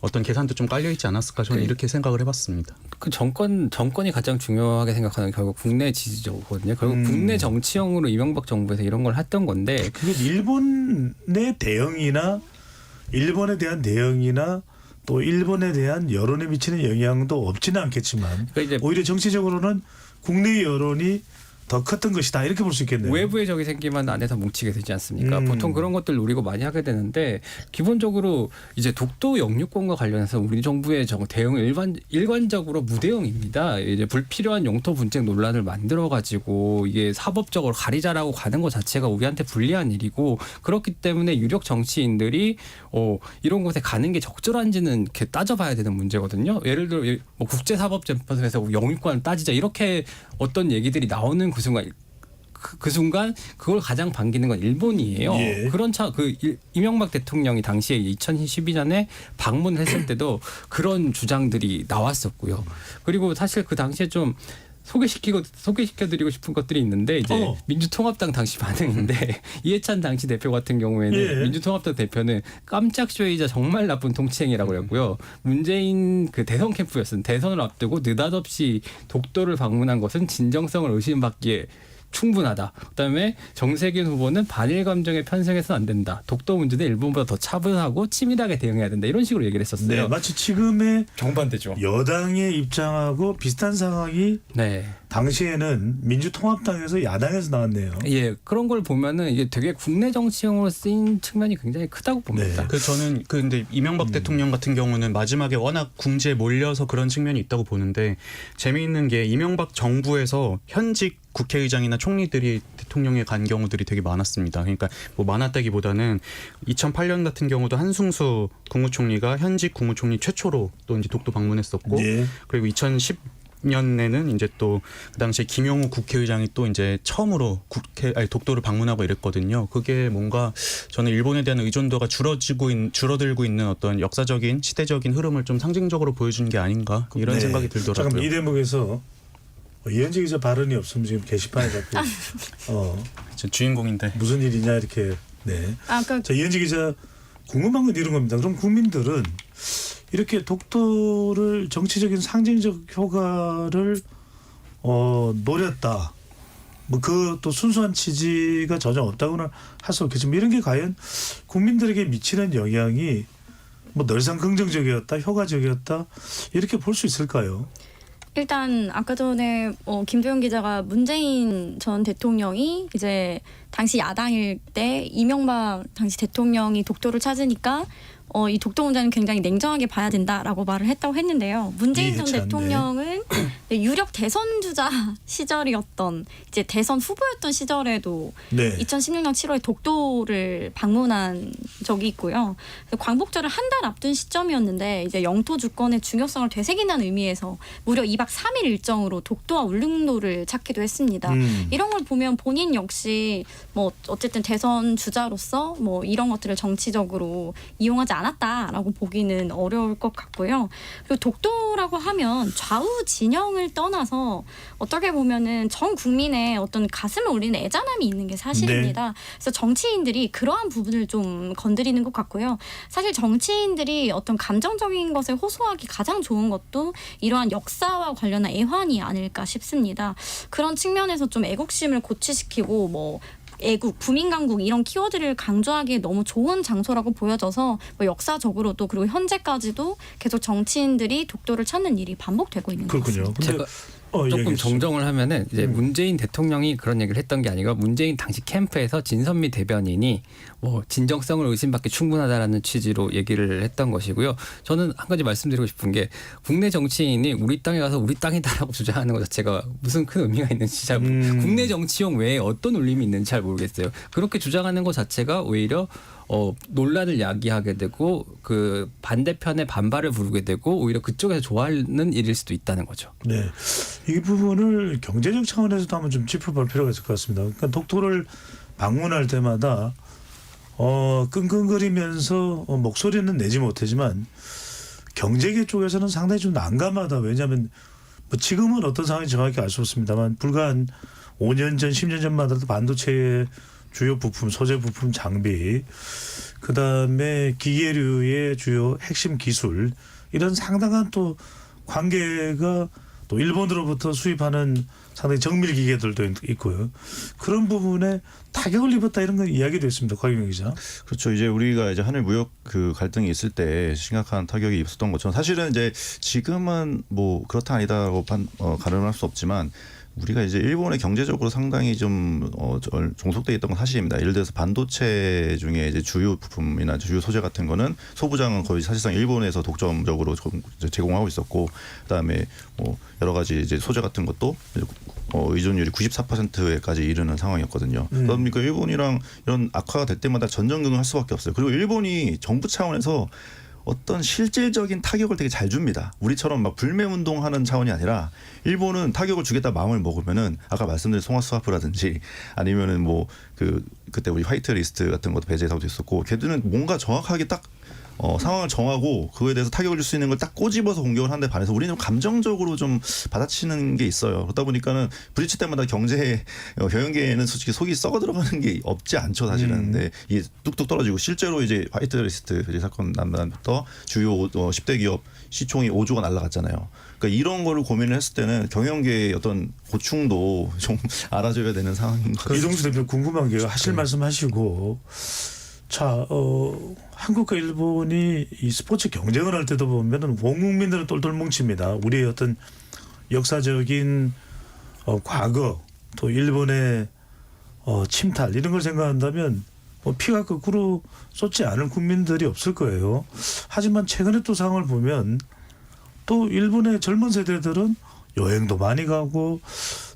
어떤 계산도 좀 깔려 있지 않았을까 저는 이렇게 생각을 해봤습니다. 그 정권이 가장 중요하게 생각하는 결국 국내 지지적이거든요. 결국 국내 정치형으로 이명박 정부에서 이런 걸 했던 건데 그게 일본의 대응이나 일본에 대한 대응이나 또 일본에 대한 여론에 미치는 영향도 없지는 않겠지만 그러니까 이제 오히려 정치적으로는 국내 여론이 더 컸던 것이다 이렇게 볼 수 있겠네요. 외부의 적이 생기면 안에서 뭉치게 되지 않습니까? 보통 그런 것들 노리고 많이 하게 되는데 기본적으로 이제 독도 영유권과 관련해서 우리 정부의 대응은 일관적으로 무대응입니다. 이제 불필요한 영토 분쟁 논란을 만들어 가지고 이게 사법적으로 가리자라고 가는 것 자체가 우리한테 불리한 일이고 그렇기 때문에 유력 정치인들이 이런 곳에 가는 게 적절한지는 이렇게 따져봐야 되는 문제거든요. 예를 들어 뭐 국제사법재판소에서 영유권을 따지자 이렇게 어떤 얘기들이 나오는 그 순간 그걸 가장 반기는 건 일본이에요. 예. 그런 이명박 대통령이 당시에 2012년에 방문했을 때도 그런 주장들이 나왔었고요. 그리고 사실 그 당시에 좀 소개시켜드리고 싶은 것들이 있는데 이제 민주통합당 당시 반응인데 이해찬 당시 대표 같은 경우에는 민주통합당 대표는 깜짝 쇼이자 정말 나쁜 통치행위라고 했고요. 문재인 그 대선 캠프였습니다. 대선을 앞두고 느닷없이 독도를 방문한 것은 진정성을 의심받기에 충분하다. 그다음에 정세균 후보는 반일 감정에 편승해서는 안 된다. 독도 문제는 일본보다 더 차분하고 치밀하게 대응해야 된다. 이런 식으로 얘기를 했었어요. 네, 마치 지금의 정반대죠. 여당의 입장하고 비슷한 상황이 당시에는 민주통합당에서 야당에서 나왔네요. 예, 그런 걸 보면은 이게 되게 국내 정치형으로 쓰인 측면이 굉장히 크다고 봅니다. 저는 근데 이명박 대통령 같은 경우는 마지막에 워낙 궁지에 몰려서 그런 측면이 있다고 보는데 재미있는 게 이명박 정부에서 현직 국회의장이나 총리들이 대통령에 간 경우들이 되게 많았습니다. 그러니까 뭐 많았다기보다는 2008년 같은 경우도 한승수 국무총리가 현직 국무총리 최초로 또 이제 독도 방문했었고 그리고 2020년에는 이제 또 그 당시에 김용우 국회의장이 또 이제 처음으로 독도를 방문하고 이랬거든요. 그게 뭔가 저는 일본에 대한 의존도가 줄어들고 있는 어떤 역사적인 시대적인 흐름을 좀 상징적으로 보여준 게 아닌가 이런 네. 생각이 들더라고요. 잠깐 이 대목에서 이현지 기자 발언이 없으면 지금 게시판에 자꾸 주인공인데 무슨 일이냐 이렇게. 네. 아까 자, 이현지 기자 궁금한 건 이런 겁니다. 그럼 국민들은 이렇게 독도를 정치적인 상징적 효과를 노렸다. 뭐 그 또 순수한 취지가 전혀 없다고는 할 수 없겠지만 이런 게 과연 국민들에게 미치는 영향이 뭐 늘상 긍정적이었다, 효과적이었다 이렇게 볼 수 있을까요? 일단 아까 전에 김도영 기자가 문재인 전 대통령이 이제 당시 야당일 때 이명박 당시 대통령이 독도를 찾으니까 이 독도 문제는 굉장히 냉정하게 봐야 된다라고 말을 했다고 했는데요. 문재인 전 대통령은 유력 대선 주자 시절이었던 이제 대선 후보였던 시절에도 네. 2016년 7월에 독도를 방문한 적이 있고요. 광복절을 한 달 앞둔 시점이었는데 이제 영토 주권의 중요성을 되새긴다는 의미에서 무려 2박 3일 일정으로 독도와 울릉도를 찾기도 했습니다. 이런 걸 보면 본인 역시 뭐 어쨌든 대선 주자로서 뭐 이런 것들을 정치적으로 이용하지 않았다라고 보기는 어려울 것 같고요. 그리고 독도라고 하면 좌우 진영을 떠나서 어떻게 보면은 전 국민의 어떤 가슴을 울리는 애잔함이 있는 게 사실입니다. 네. 그래서 정치인들이 그러한 부분을 좀 건드리는 것 같고요. 사실 정치인들이 어떤 감정적인 것을 호소하기 가장 좋은 것도 이러한 역사와 관련한 애환이 아닐까 싶습니다. 그런 측면에서 좀 애국심을 고취시키고 뭐 애국, 부민강국 이런 키워드를 강조하기에 너무 좋은 장소라고 보여져서 뭐 역사적으로도 그리고 현재까지도 계속 정치인들이 독도를 찾는 일이 반복되고 있는 것 그렇군요. 같습니다. 근데 조금 정정을 하면은 이제 문재인 대통령이 그런 얘기를 했던 게 아니고 문재인 당시 캠프에서 진선미 대변인이 뭐 진정성을 의심받기 충분하다라는 취지로 얘기를 했던 것이고요. 저는 한 가지 말씀드리고 싶은 게 국내 정치인이 우리 땅에 가서 우리 땅이다라고 주장하는 것 자체가 무슨 큰 의미가 있는지 잘 국내 정치용 외에 어떤 울림이 있는지 잘 모르겠어요. 그렇게 주장하는 것 자체가 오히려 논란을 야기하게 되고 그 반대편의 반발을 부르게 되고 오히려 그쪽에서 좋아하는 일일 수도 있다는 거죠. 네, 이 부분을 경제적 차원에서도 한번 좀 짚어볼 필요가 있을 것 같습니다. 그러니까 독도를 방문할 때마다 끙끙거리면서 목소리는 내지 못하지만 경제계 쪽에서는 상당히 좀 난감하다. 왜냐하면 뭐 지금은 어떤 상황인지 정확히 알 수 없습니다만 불과 한 5년 전, 10년 전만 해도 반도체의 주요 부품, 소재 부품, 장비, 그다음에 기계류의 주요 핵심 기술 이런 상당한 또 관계가 또 일본으로부터 수입하는 상당히 정밀 기계들도 있고요. 그런 부분에 타격을 입었다 이런 건 이야기도 있습니다. 곽영영 기자. 그렇죠. 이제 우리가 이제 한일 무역 그 갈등이 있을 때 심각한 타격이 있었던 것처럼 사실은 이제 지금은 뭐 그렇다 아니다라고 가늠할 수 없지만 우리가 이제 일본의 경제적으로 상당히 좀 종속돼 있던 건 사실입니다. 예를 들어서 반도체 중에 이제 주요 부품이나 주요 소재 같은 거는 소부장은 거의 사실상 일본에서 독점적으로 제공하고 있었고, 그다음에 뭐 여러 가지 이제 소재 같은 것도 의존율이 94%에까지 이르는 상황이었거든요. 그러니까 일본이랑 이런 악화가 될 때마다 전전긍긍 할 수밖에 없어요. 그리고 일본이 정부 차원에서 어떤 실질적인 타격을 되게 잘 줍니다. 우리처럼 막 불매운동하는 차원이 아니라 일본은 타격을 주겠다 마음을 먹으면은 아까 말씀드린 송화수화프라든지 아니면은 뭐 그때 우리 화이트리스트 같은 것도 배제하고 있었고, 걔들은 뭔가 정확하게 딱 상황을 정하고 그거에 대해서 타격을 줄 수 있는 걸 딱 꼬집어서 공격을 하는데 반해서 우리는 감정적으로 좀 받아치는 게 있어요. 그러다 보니까는 부딪힐 때마다 경영계에는 솔직히 속이 썩어 들어가는 게 없지 않죠, 사실은. 근데 이게 뚝뚝 떨어지고 실제로 이제 화이트리스트 사건 난부터 주요 10대 기업 시총이 5조가 날라갔잖아요. 그러니까 이런 거를 고민을 했을 때는 경영계의 어떤 고충도 좀 알아줘야 되는 상황인 것 같아요. 이동수 대표 궁금한 게 하실 말씀하시고, 자, 한국과 일본이 이 스포츠 경쟁을 할 때도 보면은 온 국민들은 똘똘 뭉칩니다. 우리의 어떤 역사적인 과거 또 일본의 침탈 이런 걸 생각한다면 피가 거꾸로 쏟지 않을 국민들이 없을 거예요. 하지만 최근에 또 상황을 보면 또 일본의 젊은 세대들은 여행도 많이 가고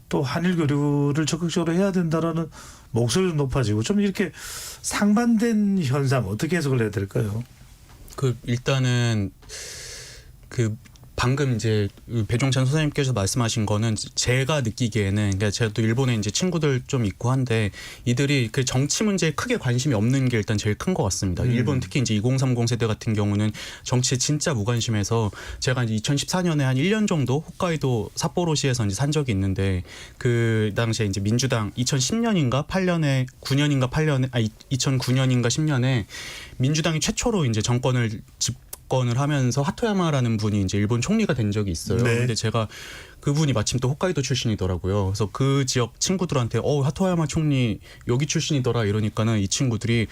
또 한일 교류를 적극적으로 해야 된다라는 목소리도 높아지고 좀 이렇게 상반된 현상 어떻게 해석을 해야 될까요? 일단은 방금 이제 배종찬 소장님께서 말씀하신 거는 제가 느끼기에는 그러니까 제가 또 일본에 이제 친구들 좀 있고 한데 이들이 그 정치 문제에 크게 관심이 없는 게 일단 제일 큰 것 같습니다. 일본 특히 이제 2030 세대 같은 경우는 정치에 진짜 무관심해서 제가 이제 2014년에 한 1년 정도 홋카이도 삿포로시에서 이제 산 적이 있는데 그 당시에 이제 민주당 2010년인가 8년에 9년인가 8년에 2009년인가 10년에 민주당이 최초로 이제 정권을 집권을 하면서 하토야마라는 분이 이제 일본 총리가 된 적이 있어요. 네. 근데 제가 그분이 마침 또 홋카이도 출신이더라고요. 그래서 그 지역 친구들한테 하토야마 총리 여기 출신이더라 이러니까는 이 친구들이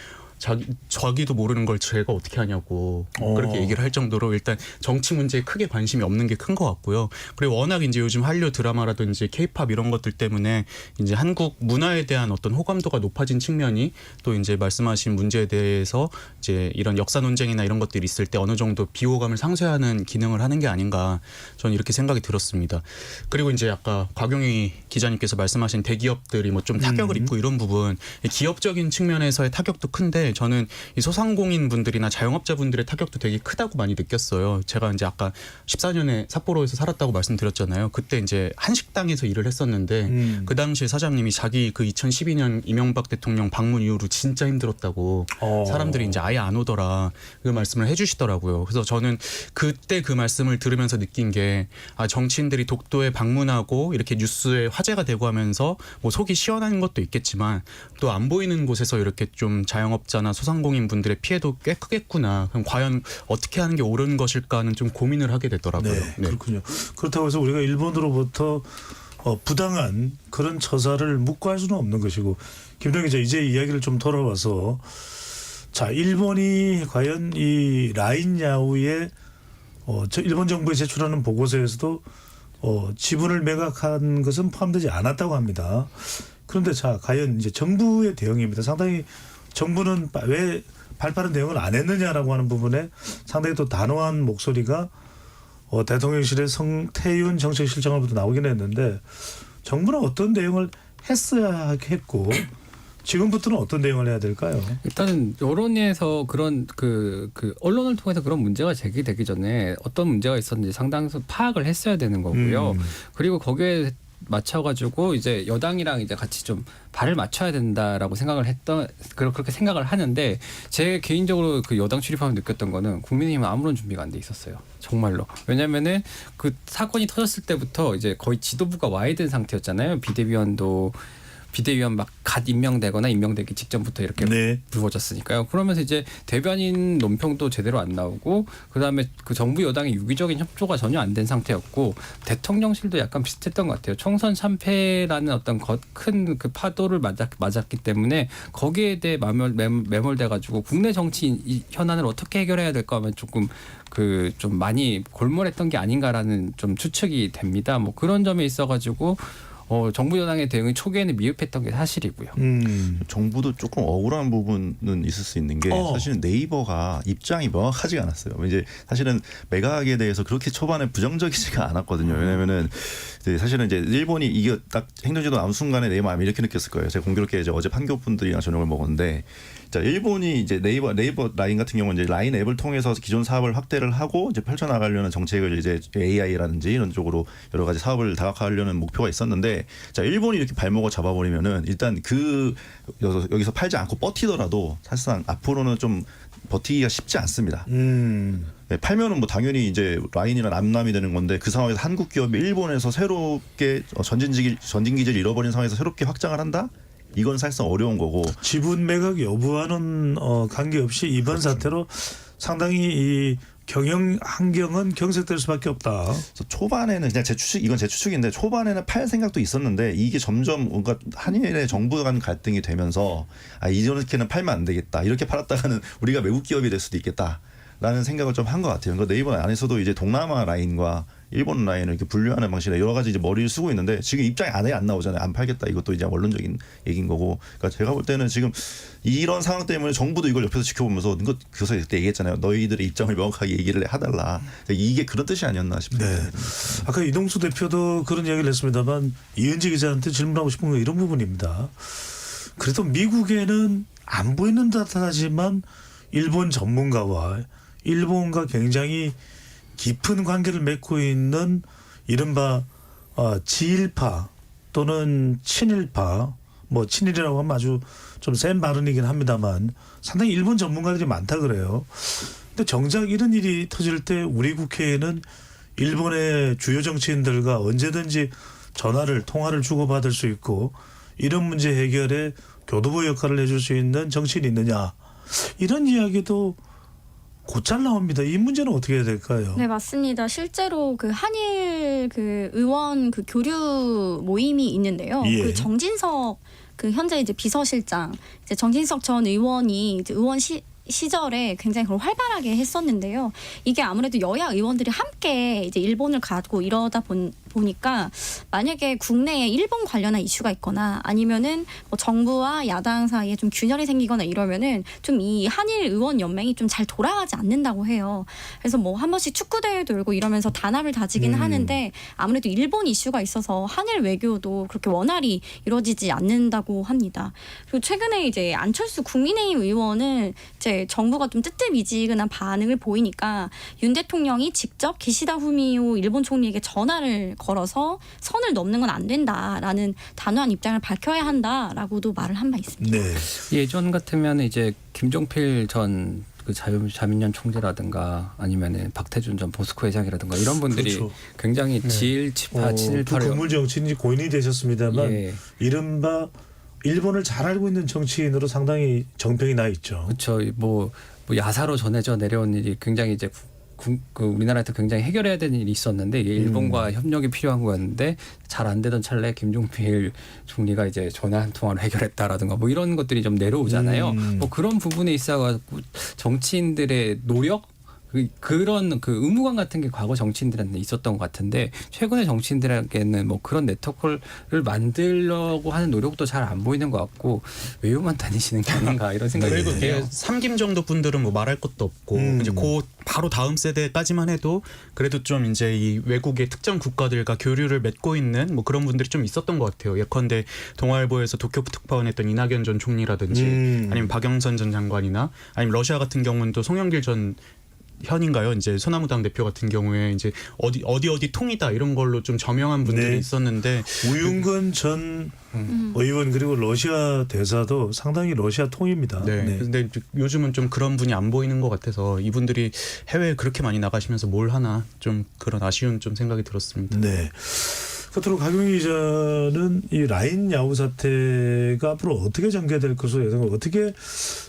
자기도 모르는 걸 제가 어떻게 하냐고 그렇게 얘기를 할 정도로 일단 정치 문제에 크게 관심이 없는 게 큰 것 같고요. 그리고 워낙 이제 요즘 한류 드라마라든지 케이팝 이런 것들 때문에 이제 한국 문화에 대한 어떤 호감도가 높아진 측면이 또 이제 말씀하신 문제에 대해서 이제 이런 역사 논쟁이나 이런 것들이 있을 때 어느 정도 비호감을 상쇄하는 기능을 하는 게 아닌가 저는 이렇게 생각이 들었습니다. 그리고 이제 아까 곽용희 기자님께서 말씀하신 대기업들이 뭐 좀 타격을 입고 이런 부분 기업적인 측면에서의 타격도 큰데 저는 이 소상공인 분들이나 자영업자분들의 타격도 되게 크다고 많이 느꼈어요. 제가 이제 아까 14년에 삿포로에서 살았다고 말씀드렸잖아요. 그때 이제 한식당에서 일을 했었는데 그 당시에 사장님이 자기 그 2012년 이명박 대통령 방문 이후로 진짜 힘들었다고 사람들이 이제 아예 안 오더라 그 말씀을 해주시더라고요. 그래서 저는 그때 그 말씀을 들으면서 느낀 게 정치인들이 독도에 방문하고 이렇게 뉴스에 화제가 되고 하면서 뭐 속이 시원한 것도 있겠지만 또 안 보이는 곳에서 이렇게 좀 자영업자나 소상공인 분들의 피해도 꽤 크겠구나. 그럼 과연 어떻게 하는 게 옳은 것일까는 좀 고민을 하게 되더라고요. 네, 그렇군요. 그렇다고 해서 우리가 일본으로부터 부당한 그런 처사를 묵과할 수는 없는 것이고 김동 기자 이제 이야기를 좀 돌아와서 자 일본이 과연 이 라인 야후의 일본 정부에 제출하는 보고서에서도 지분을 매각한 것은 포함되지 않았다고 합니다. 그런데 자 과연 이제 정부의 대응입니다. 상당히 정부는 왜 발빠른 대응을 안 했느냐라고 하는 부분에 상당히 또 단호한 목소리가 대통령실의 성태윤 정책실장으로부터 나오긴 했는데 정부는 어떤 대응을 했어야 했고 지금부터는 어떤 대응을 해야 될까요? 일단은 여론에서 그런 그 언론을 통해서 그런 문제가 제기되기 전에 어떤 문제가 있었는지 상당수 파악을 했어야 되는 거고요. 그리고 거기에 맞춰가지고 이제 여당이랑 이제 같이 좀 발을 맞춰야 된다라고 생각을 그렇게 생각을 하는데 제 개인적으로 그 여당 출입하면 느꼈던 거는 국민의힘은 아무런 준비가 안 돼 있었어요. 정말로. 왜냐면은 그 사건이 터졌을 때부터 이제 거의 지도부가 와야 된 상태였잖아요. 비대위원 막 갓 임명되거나 임명되기 직전부터 이렇게 불거졌으니까요. 그러면서 이제 대변인 논평도 제대로 안 나오고 그다음에 그 정부 여당의 유기적인 협조가 전혀 안 된 상태였고 대통령실도 약간 비슷했던 것 같아요. 총선 참패라는 어떤 큰 그 파도를 맞았기 때문에 거기에 대해 매몰돼 가지고 국내 정치 현안을 어떻게 해결해야 될까 하면 조금 좀 많이 골몰했던 게 아닌가라는 좀 추측이 됩니다. 뭐 그런 점에 있어 가지고 정부 여당의 대응이 초기에는 미흡했던 게 사실이고요. 정부도 조금 억울한 부분은 있을 수 있는 게 사실은 네이버가 입장이 명확하지가 않았어요. 이제 사실은 매각에 대해서 그렇게 초반에 부정적이지가 않았거든요. 왜냐면은 사실은 이제 일본이 이게 딱 행정지도 나온 순간에 네이버 아마 이렇게 느꼈을 거예요. 제가 공교롭게 이제 어제 판교분들이랑 저녁을 먹었는데 자, 일본이 이제 네이버 라인 같은 경우는 이제 라인 앱을 통해서 기존 사업을 확대를 하고 이제 펼쳐나가려는 정책을 이제 AI라든지 이런 쪽으로 여러 가지 사업을 다각화하려는 목표가 있었는데 자, 일본이 이렇게 발목을 잡아버리면은 일단 여기서 팔지 않고 버티더라도 사실상 앞으로는 좀 버티기가 쉽지 않습니다. 네, 팔면은 뭐 당연히 이제 라인이나 남남이 되는 건데 그 상황에서 한국 기업이 일본에서 새롭게 전진 기지를 잃어버린 상황에서 새롭게 확장을 한다? 이건 사실상 어려운 거고 지분 매각 여부와는 관계없이 이번 사태로 상당히 이 경영 환경은 경색될 수밖에 없다. 그래서 초반에는 그냥 이건 제 추측인데 초반에는 팔 생각도 있었는데 이게 점점 뭔가 한일의 정부 간 갈등이 되면서 이렇게는 팔면 안 되겠다. 이렇게 팔았다가는 우리가 외국 기업이 될 수도 있겠다라는 생각을 좀 한 것 같아요. 그러니까 네이버 안에서도 이제 동남아 라인과 일본 라인을 이렇게 분류하는 방식으로 여러 가지 이제 머리를 쓰고 있는데 지금 입장이 안 나오잖아요. 안 팔겠다. 이것도 이제 원론적인 얘기인 거고. 그러니까 제가 볼 때는 지금 이런 상황 때문에 정부도 이걸 옆에서 지켜보면서 그래서 그때 얘기했잖아요. 너희들의 입장을 명확하게 얘기를 해달라. 이게 그런 뜻이 아니었나 싶습니다. 네. 아까 이동수 대표도 그런 이야기를 했습니다만 이은지 기자한테 질문하고 싶은 건 이런 부분입니다. 그래도 미국에는 안 보이는 듯하지만 일본 전문가와 일본과 굉장히 깊은 관계를 맺고 있는 이른바 지일파 또는 친일파, 뭐 친일이라고 하면 아주 좀 센 발언이긴 합니다만 상당히 일본 전문가들이 많다 그래요. 근데 정작 이런 일이 터질 때 우리 국회에는 일본의 주요 정치인들과 언제든지 통화를 주고받을 수 있고 이런 문제 해결에 교두보 역할을 해줄 수 있는 정치인이 있느냐, 이런 이야기도 곧잘 나옵니다. 이 문제는 어떻게 해야 될까요? 네, 맞습니다. 실제로 그 한일 그 의원 그 교류 모임이 있는데요. 예. 그 정진석 그 현재 이제 비서실장, 이제 정진석 전 의원이 이제 의원 시절에 굉장히 그걸 활발하게 했었는데요. 이게 아무래도 여야 의원들이 함께 이제 일본을 가고 이러다 보니까 만약에 국내에 일본 관련한 이슈가 있거나 아니면은 뭐 정부와 야당 사이에 좀 균열이 생기거나 이러면은 좀 이 한일 의원 연맹이 좀 잘 돌아가지 않는다고 해요. 그래서 뭐 한 번씩 축구 대회도 열고 이러면서 단합을 다지긴 하는데 아무래도 일본 이슈가 있어서 한일 외교도 그렇게 원활히 이루어지지 않는다고 합니다. 그리고 최근에 이제 안철수 국민의힘 의원은 이제 정부가 좀 뜨뜻미지근한 반응을 보이니까 윤 대통령이 직접 기시다 후미오 일본 총리에게 전화를 걸어서 선을 넘는 건 안 된다라는 단호한 입장을 밝혀야 한다라고도 말을 한 바 있습니다. 네. 예전 같으면 이제 김종필 전 그 자민련 총재라든가 아니면은 박태준 전 포스코 회장이라든가 이런 분들이 그렇죠. 굉장히 지일파 친일파를 그물 정치인이 고인이 되셨습니다만 예. 이른바 일본을 잘 알고 있는 정치인으로 상당히 정평이 나 있죠. 그렇죠. 뭐 야사로 전해져 내려온 일이 굉장히 이제 그 우리나라에서 굉장히 해결해야 되는 일이 있었는데 이게 일본과 협력이 필요한 거였는데 잘 안 되던 찰나에 김종필 총리가 이제 전화 한 통화로 해결했다라든가 뭐 이런 것들이 좀 내려오잖아요. 뭐 그런 부분에 있어가지고 정치인들의 노력 그런 그 의무감 같은 게 과거 정치인들한테 있었던 것 같은데 최근에 정치인들에게는 뭐 그런 네트워크를 만들려고 하는 노력도 잘 안 보이는 것 같고 외우만 다니시는 게 아닌가 이런 생각이 그리고 드네요. 삼김 정도 분들은 뭐 말할 것도 없고 이제 그 바로 다음 세대까지만 해도 그래도 좀 이제 이 외국의 특정 국가들과 교류를 맺고 있는 뭐 그런 분들이 좀 있었던 것 같아요. 예컨대 동아일보에서 도쿄 특파원했던 이낙연 전 총리라든지 아니면 박영선 전 장관이나 아니면 러시아 같은 경우는 또 송영길 전 현인가요? 이제 소나무당 대표 같은 경우에 이제 어디 통이다 이런 걸로 좀 저명한 분들이 네. 있었는데 우윤근 전 의원 그리고 러시아 대사도 상당히 러시아 통입니다. 네. 네. 근데 요즘은 좀 그런 분이 안 보이는 것 같아서 이분들이 해외에 그렇게 많이 나가시면서 뭘 하나 좀 그런 아쉬운 좀 생각이 들었습니다. 네. 끝으로 박용희 기자는 이 라인 야후 사태가 앞으로 어떻게 전개될 것으로 예상을 어떻게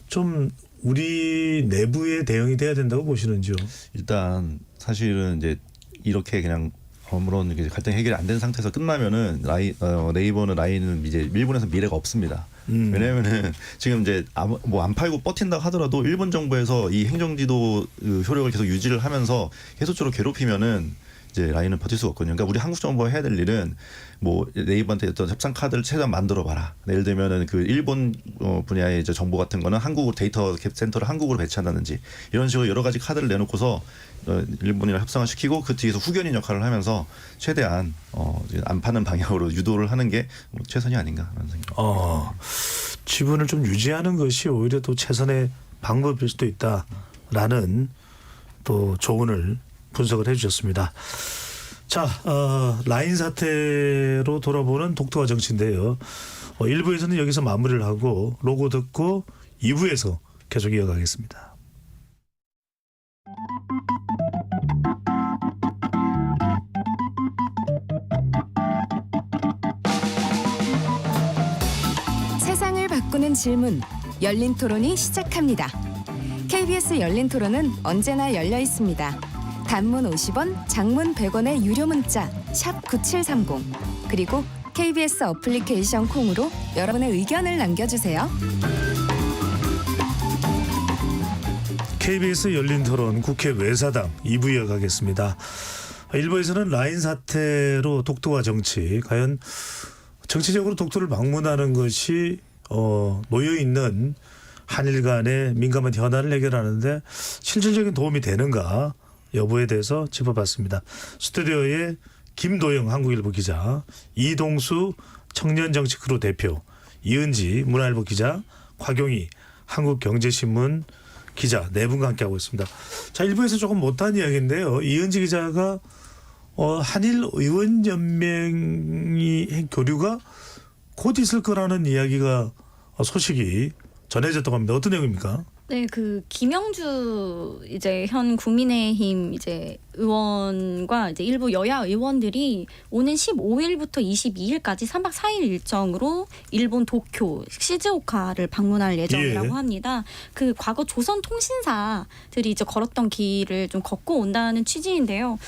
좀 우리 내부의 대응이 돼야 된다고 보시는지요? 일단 사실은 이제 이렇게 그냥 아무런 갈등 해결이 안 된 상태에서 끝나면은 네이버는 라인은 이제 일본에서 미래가 없습니다. 왜냐하면은 지금 이제 뭐 안 팔고 버틴다 하더라도 일본 정부에서 이 행정지도 효력을 계속 유지를 하면서 계속적으로 괴롭히면은 이제 라인은 버틸 수가 없거든요. 그러니까 우리 한국 정부가 해야 될 일은 뭐 네이버한테 어떤 협상 카드를 최대한 만들어 봐라. 예를 들면은 그 일본 분야의 이제 정보 같은 거는 한국으로 데이터 센터를 한국으로 배치한다든지 이런 식으로 여러 가지 카드를 내놓고서 일본이랑 협상을 시키고 그 뒤에서 후견인 역할을 하면서 최대한 안 파는 방향으로 유도를 하는 게 최선이 아닌가라는 생각. 지분을 좀 유지하는 것이 오히려 또 최선의 방법일 수도 있다라는 또 조언을 분석을 해주셨습니다. 자, 라인 사태로 돌아보는 독도와 정치인데요. 1부에서는 여기서 마무리를 하고 로고 듣고 2부에서 계속 이어가겠습니다. 세상을 바꾸는 질문, 열린 토론이 시작합니다. KBS 열린 토론은 언제나 열려 있습니다. 단문 50원, 장문 100원의 유료 문자 샵 9730 그리고 KBS 어플리케이션 콩으로 여러분의 의견을 남겨주세요. KBS 열린 토론 국회 외사당 2부 이어가겠습니다. 1부에서는 라인 사태로 독도와 정치, 과연 정치적으로 독도를 방문하는 것이 놓여있는 한일 간의 민감한 현안을 해결하는데 실질적인 도움이 되는가 여부에 대해서 짚어봤습니다. 스튜디오에 김도영 한국일보 기자, 이동수 청년정치크루 대표, 이은지 문화일보 기자, 곽용희 한국경제신문 기자 네 분과 함께하고 있습니다. 자, 일부에서 조금 못한 이야기인데요. 이은지 기자가 한일 의원연맹이 교류가 곧 있을 거라는 이야기가 소식이 전해졌다고 합니다. 어떤 내용입니까? 네, 그 김영주 이제 현 국민의힘 이제 의원과 이제 일부 여야 의원들이 오는 15일부터 22일까지 3박 4일 일정으로 일본 도쿄 시즈오카를 방문할 예정이라고 예. 합니다. 그 과거 조선통신사들이 이제 걸었던 길을 좀 걷고 온다는 취지인데요.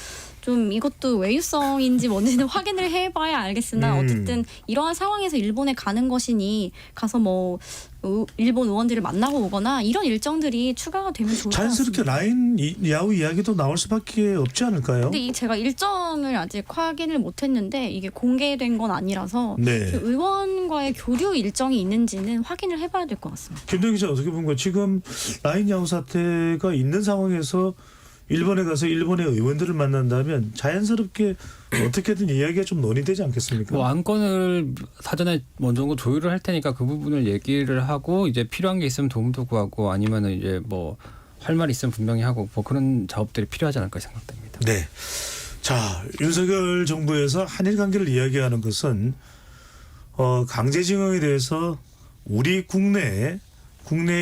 좀 이것도 외유성인지 뭔지는 확인을 해봐야 알겠으나 어쨌든 이러한 상황에서 일본에 가는 것이니 가서 뭐 일본 의원들을 만나고 오거나 이런 일정들이 추가가 되면 좋을 것 자연스럽게 같습니다. 라인 야후 이야기도 나올 수밖에 없지 않을까요? 근데 제가 일정을 아직 확인을 못했는데 이게 공개된 건 아니라서 네. 그 의원과의 교류 일정이 있는지는 확인을 해봐야 될 것 같습니다. 김동 기자 어떻게 본 거예요? 지금 라인 야후 사태가 있는 상황에서 일본에 가서 일본의 의원들을 만난다면 자연스럽게 어떻게든 이야기가 좀 논의되지 않겠습니까? 뭐 안건을 사전에 어느 정도 조율을 할 테니까 그 부분을 얘기를 하고 이제 필요한 게 있으면 도움도 구하고 아니면은 이제 뭐 할 말이 있으면 분명히 하고 뭐 그런 작업들이 필요하지 않을까 생각됩니다. 네. 자, 윤석열 정부에서 한일 관계를 이야기하는 것은 강제징용에 대해서 우리 국내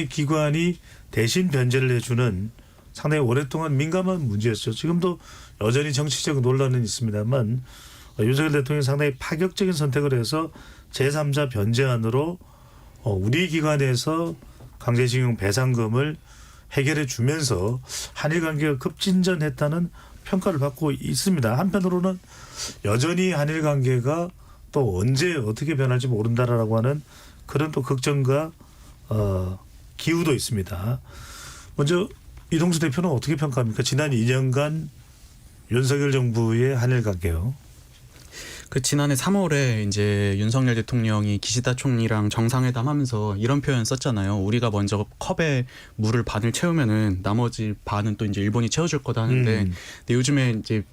기관이 대신 변제를 해주는 상당히 오랫동안 민감한 문제였죠. 지금도 여전히 정치적 논란은 있습니다만 윤석열 대통령이 상당히 파격적인 선택을 해서 제3자 변제안으로 우리 기관에서 강제징용 배상금을 해결해 주면서 한일 관계가 급진전했다는 평가를 받고 있습니다. 한편으로는 여전히 한일 관계가 또 언제 어떻게 변할지 모른다라고 하는 그런 또 걱정과 기우도 있습니다. 먼저 이동수 대표는 어떻게 평가합니까? 지난 2년간 윤석열 정부의 한일 관계요. 그 지난해 3월에 이제 윤석열 대통령이 기시다 총리랑 정상회담 하면서 이런 표현 썼잖아요. 우리가 먼저 컵에 물을 반을 채우면은 나머지 반은 또 이제 일본이 채워줄 거다 하는데 근데 요즘에 이제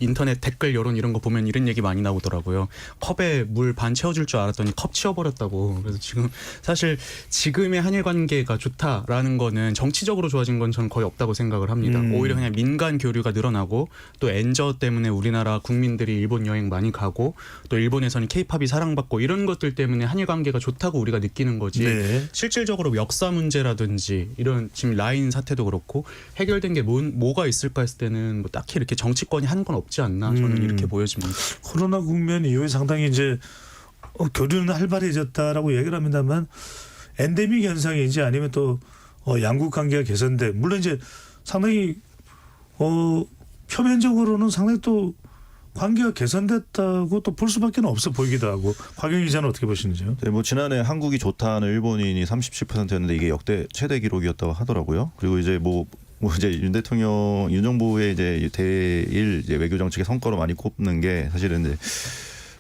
인터넷 댓글 여론 이런 거 보면 이런 얘기 많이 나오더라고요. 컵에 물 반 채워줄 줄 알았더니 컵 치워버렸다고. 그래서 지금 사실 지금의 한일 관계가 좋다라는 거는 정치적으로 좋아진 건 저는 거의 없다고 생각을 합니다. 오히려 그냥 민간 교류가 늘어나고 또 엔저 때문에 우리나라 국민들이 일본 여행 많이 가고 또 일본에서는 케이팝이 사랑받고 이런 것들 때문에 한일 관계가 좋다고 우리가 느끼는 거지. 네. 실질적으로 역사 문제라든지 이런 지금 라인 사태도 그렇고 해결된 게 뭐가 있을까 했을 때는 뭐 딱히 이렇게 정치권이 하는 건 없지 않나 저는 이렇게 보여집니다. 코로나 국면 이후에 상당히 이제 교류는 활발해졌다라고 얘기를 합니다만 엔데믹 현상인지 아니면 또 양국 관계가 개선돼 물론 이제 상당히 표면적으로는 상당히 또 관계가 개선됐다고 또 볼 수밖에 없어 보이기도 하고 곽영 기자는 어떻게 보시는지요? 네, 뭐 지난해 한국이 좋다는 일본인이 37%였는데 이게 역대 최대 기록이었다고 하더라고요. 그리고 이제 뭐 이제 윤 대통령, 윤 정부의 이제 대일 이제 외교 정책의 성과로 많이 꼽는 게 사실은 이제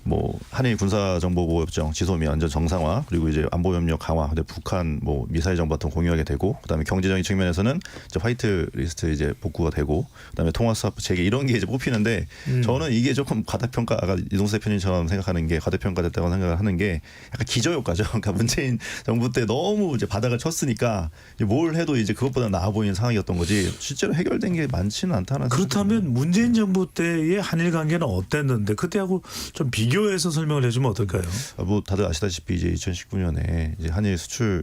뭐 한일 군사정보보호협정 지소미 완전 정상화 그리고 이제 안보협력 강화, 근데 북한 뭐 미사일 정보 같은 거 공유하게 되고 그다음에 경제적인 측면에서는 이제 화이트 리스트 이제 복구가 되고 그다음에 통화 수합 재개 이런 게 이제 뽑히는데 저는 이게 조금 과다평가 아까 이동수 대표님처럼 생각하는 게 과다평가됐다고 생각을 하는 게 약간 기저효과죠. 그러니까 문재인 정부 때 너무 이제 바닥을 쳤으니까 뭘 해도 이제 그것보다 나아 보이는 상황이었던 거지 실제로 해결된 게 많지는 않다는. 그렇다면 문재인 정부 때의 한일 관계는 어땠는데 그때하고 좀 비교해서 설명을 해주면 어떨까요? 뭐 다들 아시다시피 이제 2019년에 이제 한일 수출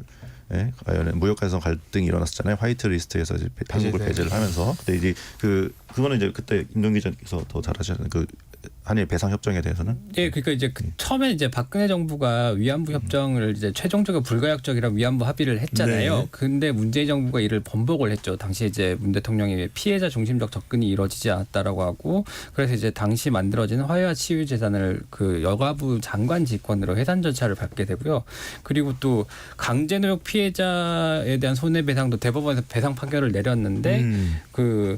관련해 무역과에서 갈등이 일어났었잖아요. 화이트 리스트에서 이제 한국을 배제를 하면서. 근데 이제 그거는 이제 그때 김동 기자께서 더 잘 아시는 그 한일 배상 협정에 대해서는. 예, 그러니까 이제 처음에 이제 박근혜 정부가 위안부 협정을 이제 최종적으로 불가역적이라 위안부 합의를 했잖아요. 네. 근데 문재인 정부가 이를 번복을 했죠. 당시 이제 문 대통령이 피해자 중심적 접근이 이루어지지 않았다라고 하고 그래서 이제 당시 만들어진 화해와 치유 재단을 그 여가부 장관 직권으로 해산 절차를 밟게 되고요. 그리고 또 강제노역 피해자에 대한 손해배상도 대법원에서 배상 판결을 내렸는데 그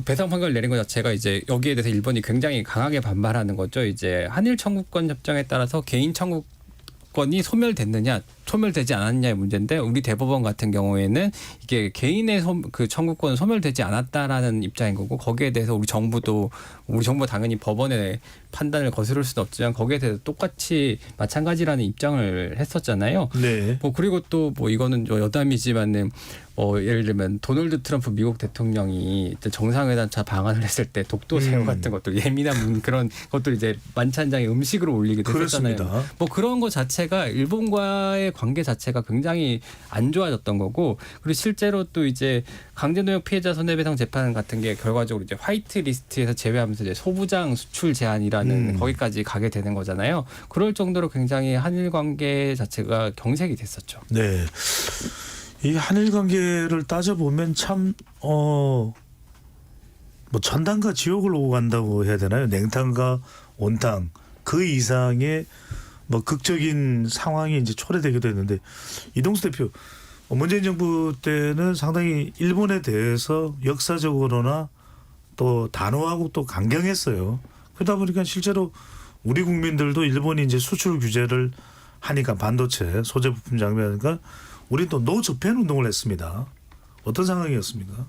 배상 판결을 내린 것 자체가 이제 여기에 대해서 일본이 굉장히 강하게 반발하는 거죠. 이제 한일 청구권 협정에 따라서 개인 청구권이 소멸됐느냐 소멸되지 않았냐의 문제인데 우리 대법원 같은 경우에는 이게 개인의 그 청구권은 소멸되지 않았다라는 입장인 거고 거기에 대해서 우리 정부가 당연히 법원의 판단을 거스를 수는 없지만 거기에 대해서 똑같이 마찬가지라는 입장을 했었잖아요. 네. 뭐 그리고 또 뭐 이거는 여담이지만은 예를 들면 도널드 트럼프 미국 대통령이 정상회담차 방한을 했을 때 독도 새우 같은 것들 예민한 그런 것들 이제 만찬장에 음식으로 올리기도 했잖아요. 그렇습니다. 뭐 그런 것 자체가 일본과의 관계 자체가 굉장히 안 좋아졌던 거고 그리고 실제로 또 이제 강제노역 피해자 손해배상 재판 같은 게 결과적으로 이제 화이트 리스트에서 제외하면서 이제 소부장 수출 제한이라는 거기까지 가게 되는 거잖아요. 그럴 정도로 굉장히 한일 관계 자체가 경색이 됐었죠. 네. 이 한일 관계를 따져보면 참 뭐 천당과 지옥을 오고 간다고 해야 되나요? 냉탕과 온탕 그 이상의 뭐 극적인 상황이 이제 초래되기도 했는데 이동수 대표 문재인 정부 때는 상당히 일본에 대해서 역사적으로나 또 단호하고 또 강경했어요. 그러다 보니까 실제로 우리 국민들도 일본이 이제 수출 규제를 하니까 반도체 소재 부품 장비하니까 우리 또 노저펜 운동을 했습니다. 어떤 상황이었습니까?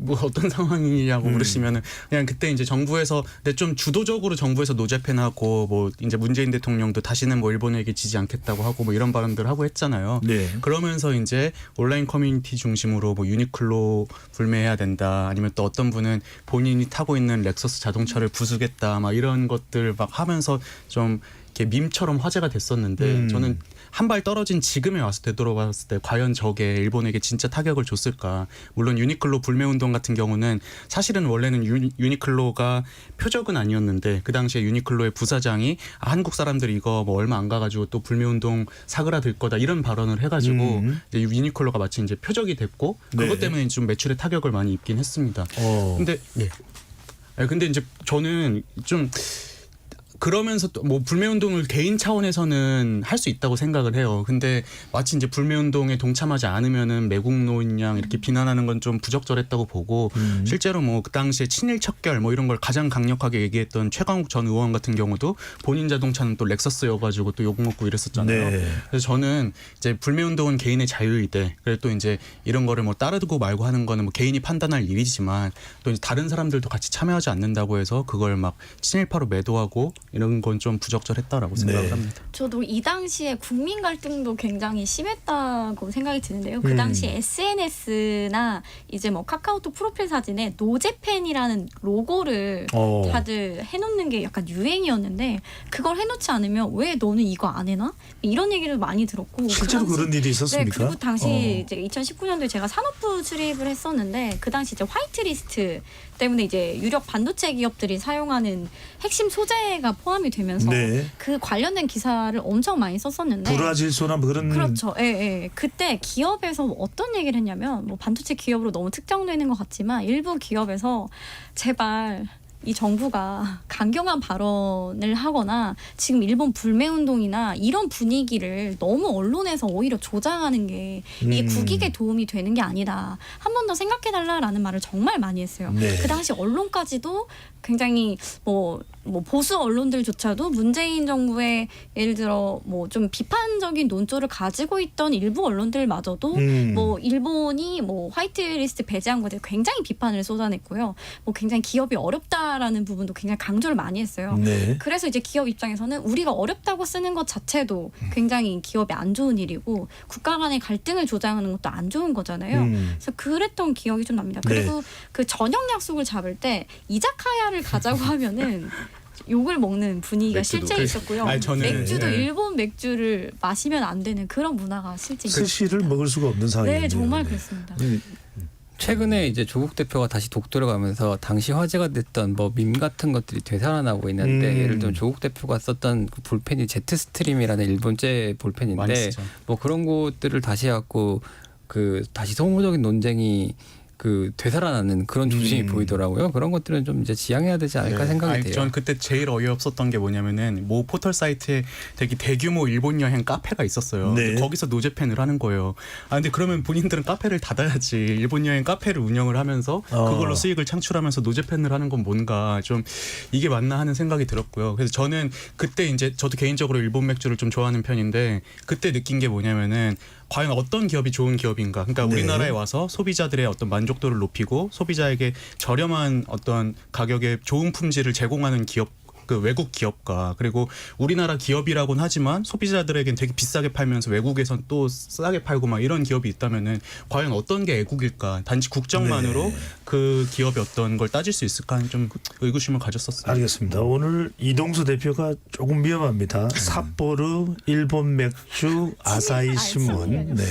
뭐 어떤 상황이냐고 물으시면은 그냥 그때 이제 정부에서 근데 좀 주도적으로 정부에서 노제펜하고 뭐 이제 문재인 대통령도 다시는 뭐 일본에게 지지 않겠다고 하고 뭐 이런 발언들을 하고 했잖아요. 네. 그러면서 이제 온라인 커뮤니티 중심으로 뭐 유니클로 불매해야 된다 아니면 또 어떤 분은 본인이 타고 있는 렉서스 자동차를 부수겠다 막 이런 것들 막 하면서 좀 이렇게 밈처럼 화제가 됐었는데 저는 한 발 떨어진 지금에 와서 되돌아봤을 때 과연 저게 일본에게 진짜 타격을 줬을까. 물론 유니클로 불매운동 같은 경우는 사실은 원래는 유니클로가 표적은 아니었는데 그 당시에 유니클로의 부사장이 한국 사람들이 이거 뭐 얼마 안 가가지고 또 불매운동 사그라들 거다 이런 발언을 해가지고 이제 유니클로가 마치 이제 표적이 됐고 그것 네. 때문에 좀 매출에 타격을 많이 입긴 했습니다. 근데 근데 이제 저는 좀 그러면서 또 뭐 불매운동을 개인 차원에서는 할 수 있다고 생각을 해요. 근데 마치 이제 불매운동에 동참하지 않으면은 매국노인 양 이렇게 비난하는 건 좀 부적절했다고 보고 실제로 뭐 그 당시에 친일 척결 뭐 이런 걸 가장 강력하게 얘기했던 최강욱 전 의원 같은 경우도 본인 자동차는 또 렉서스여가지고 또 욕먹고 이랬었잖아요. 네. 그래서 저는 이제 불매운동은 개인의 자유이되 그래도 또 이제 이런 거를 뭐 따르고 말고 하는 거는 뭐 개인이 판단할 일이지만 또 이제 다른 사람들도 같이 참여하지 않는다고 해서 그걸 막 친일파로 매도하고 이런 건 좀 부적절했다라고 생각을 합니다. 저도 이 당시에 국민 갈등도 굉장히 심했다고 생각이 드는데요. 그 당시 SNS나 이제 뭐 카카오톡 프로필 사진에 노제펜이라는 로고를 다들 해놓는 게 약간 유행이었는데 그걸 해놓지 않으면 왜 너는 이거 안 해놔? 이런 얘기를 많이 들었고 실제로 그 당시, 그런 일이 있었습니까? 네, 그리고 당시 이제 2019년도에 제가 산업부 출입을 했었는데 그 당시 이제 화이트리스트 때문에 이제 유력 반도체 기업들이 사용하는 핵심 소재가 포함이 되면서 네. 그 관련된 기사를 엄청 많이 썼었는데 불화질소나 뭐 그런 그렇죠. 예. 그때 기업에서 어떤 얘기를 했냐면 뭐 반도체 기업으로 너무 특정되는 것 같지만 일부 기업에서 제발 이 정부가 강경한 발언을 하거나 지금 일본 불매운동이나 이런 분위기를 너무 언론에서 오히려 조장하는 게 이게 국익에 도움이 되는 게 아니다. 한 번 더 생각해달라라는 말을 정말 많이 했어요. 네. 그 당시 언론까지도 굉장히 뭐 보수 언론들조차도 문재인 정부의 예를 들어 뭐 좀 비판적인 논조를 가지고 있던 일부 언론들마저도 뭐 일본이 뭐 화이트리스트 배제한 것에 굉장히 비판을 쏟아냈고요. 뭐 굉장히 기업이 어렵다라는 부분도 굉장히 강조를 많이 했어요. 네. 그래서 이제 기업 입장에서는 우리가 어렵다고 쓰는 것 자체도 굉장히 기업에 안 좋은 일이고 국가 간의 갈등을 조장하는 것도 안 좋은 거잖아요. 그래서 그랬던 기억이 좀 납니다. 그리고 그 저녁 약속을 잡을 때 이자카야를 가자고 하면은 욕을 먹는 분위기가 실제 있었고요. 맥주도 일본 맥주를 마시면 안 되는 그런 문화가 실제 있었어요. 스시를 먹을 수가 없는 상황이에요. 네, 정말 그렇습니다. 최근에 이제 조국 대표가 다시 독도를 가면서 당시 화제가 됐던 뭐 밈 같은 것들이 되살아나고 있는데 예를 들면 조국 대표가 썼던 그 볼펜이 제트스트림이라는 일본제 볼펜인데 뭐 그런 것들을 다시 해갖고 그 다시 소모적인 논쟁이 그 되살아나는 그런 조짐이 보이더라고요. 그런 것들은 좀 이제 지양해야 되지 않을까 생각이 돼요. 전 그때 제일 어이없었던 게 뭐냐면은 모 포털 사이트에 되게 대규모 일본 여행 카페가 있었어요. 네. 근데 거기서 노제팬을 하는 거예요. 근데 그러면 본인들은 카페를 닫아야지. 일본 여행 카페를 운영을 하면서 그걸로 수익을 창출하면서 노제팬을 하는 건 뭔가 좀 이게 맞나 하는 생각이 들었고요. 그래서 저는 그때 이제 저도 개인적으로 일본 맥주를 좀 좋아하는 편인데 그때 느낀 게 뭐냐면은 과연 어떤 기업이 좋은 기업인가? 그러니까 네. 우리나라에 와서 소비자들의 어떤 만족도를 높이고 소비자에게 저렴한 어떤 가격에 좋은 품질을 제공하는 기업, 그 외국 기업가, 그리고 우리나라 기업이라고는 하지만 소비자들에겐 되게 비싸게 팔면서 외국에선 또 싸게 팔고 막 이런 기업이 있다면은 과연 어떤 게 애국일까? 단지 국정만으로 네. 그 기업이 어떤 걸 따질 수 있을까 하는 좀 의구심을 가졌었어요. 알겠습니다. 오늘 이동수 대표가 조금 위험합니다. 삿포로, 일본 맥주, 아사히 신문. 네.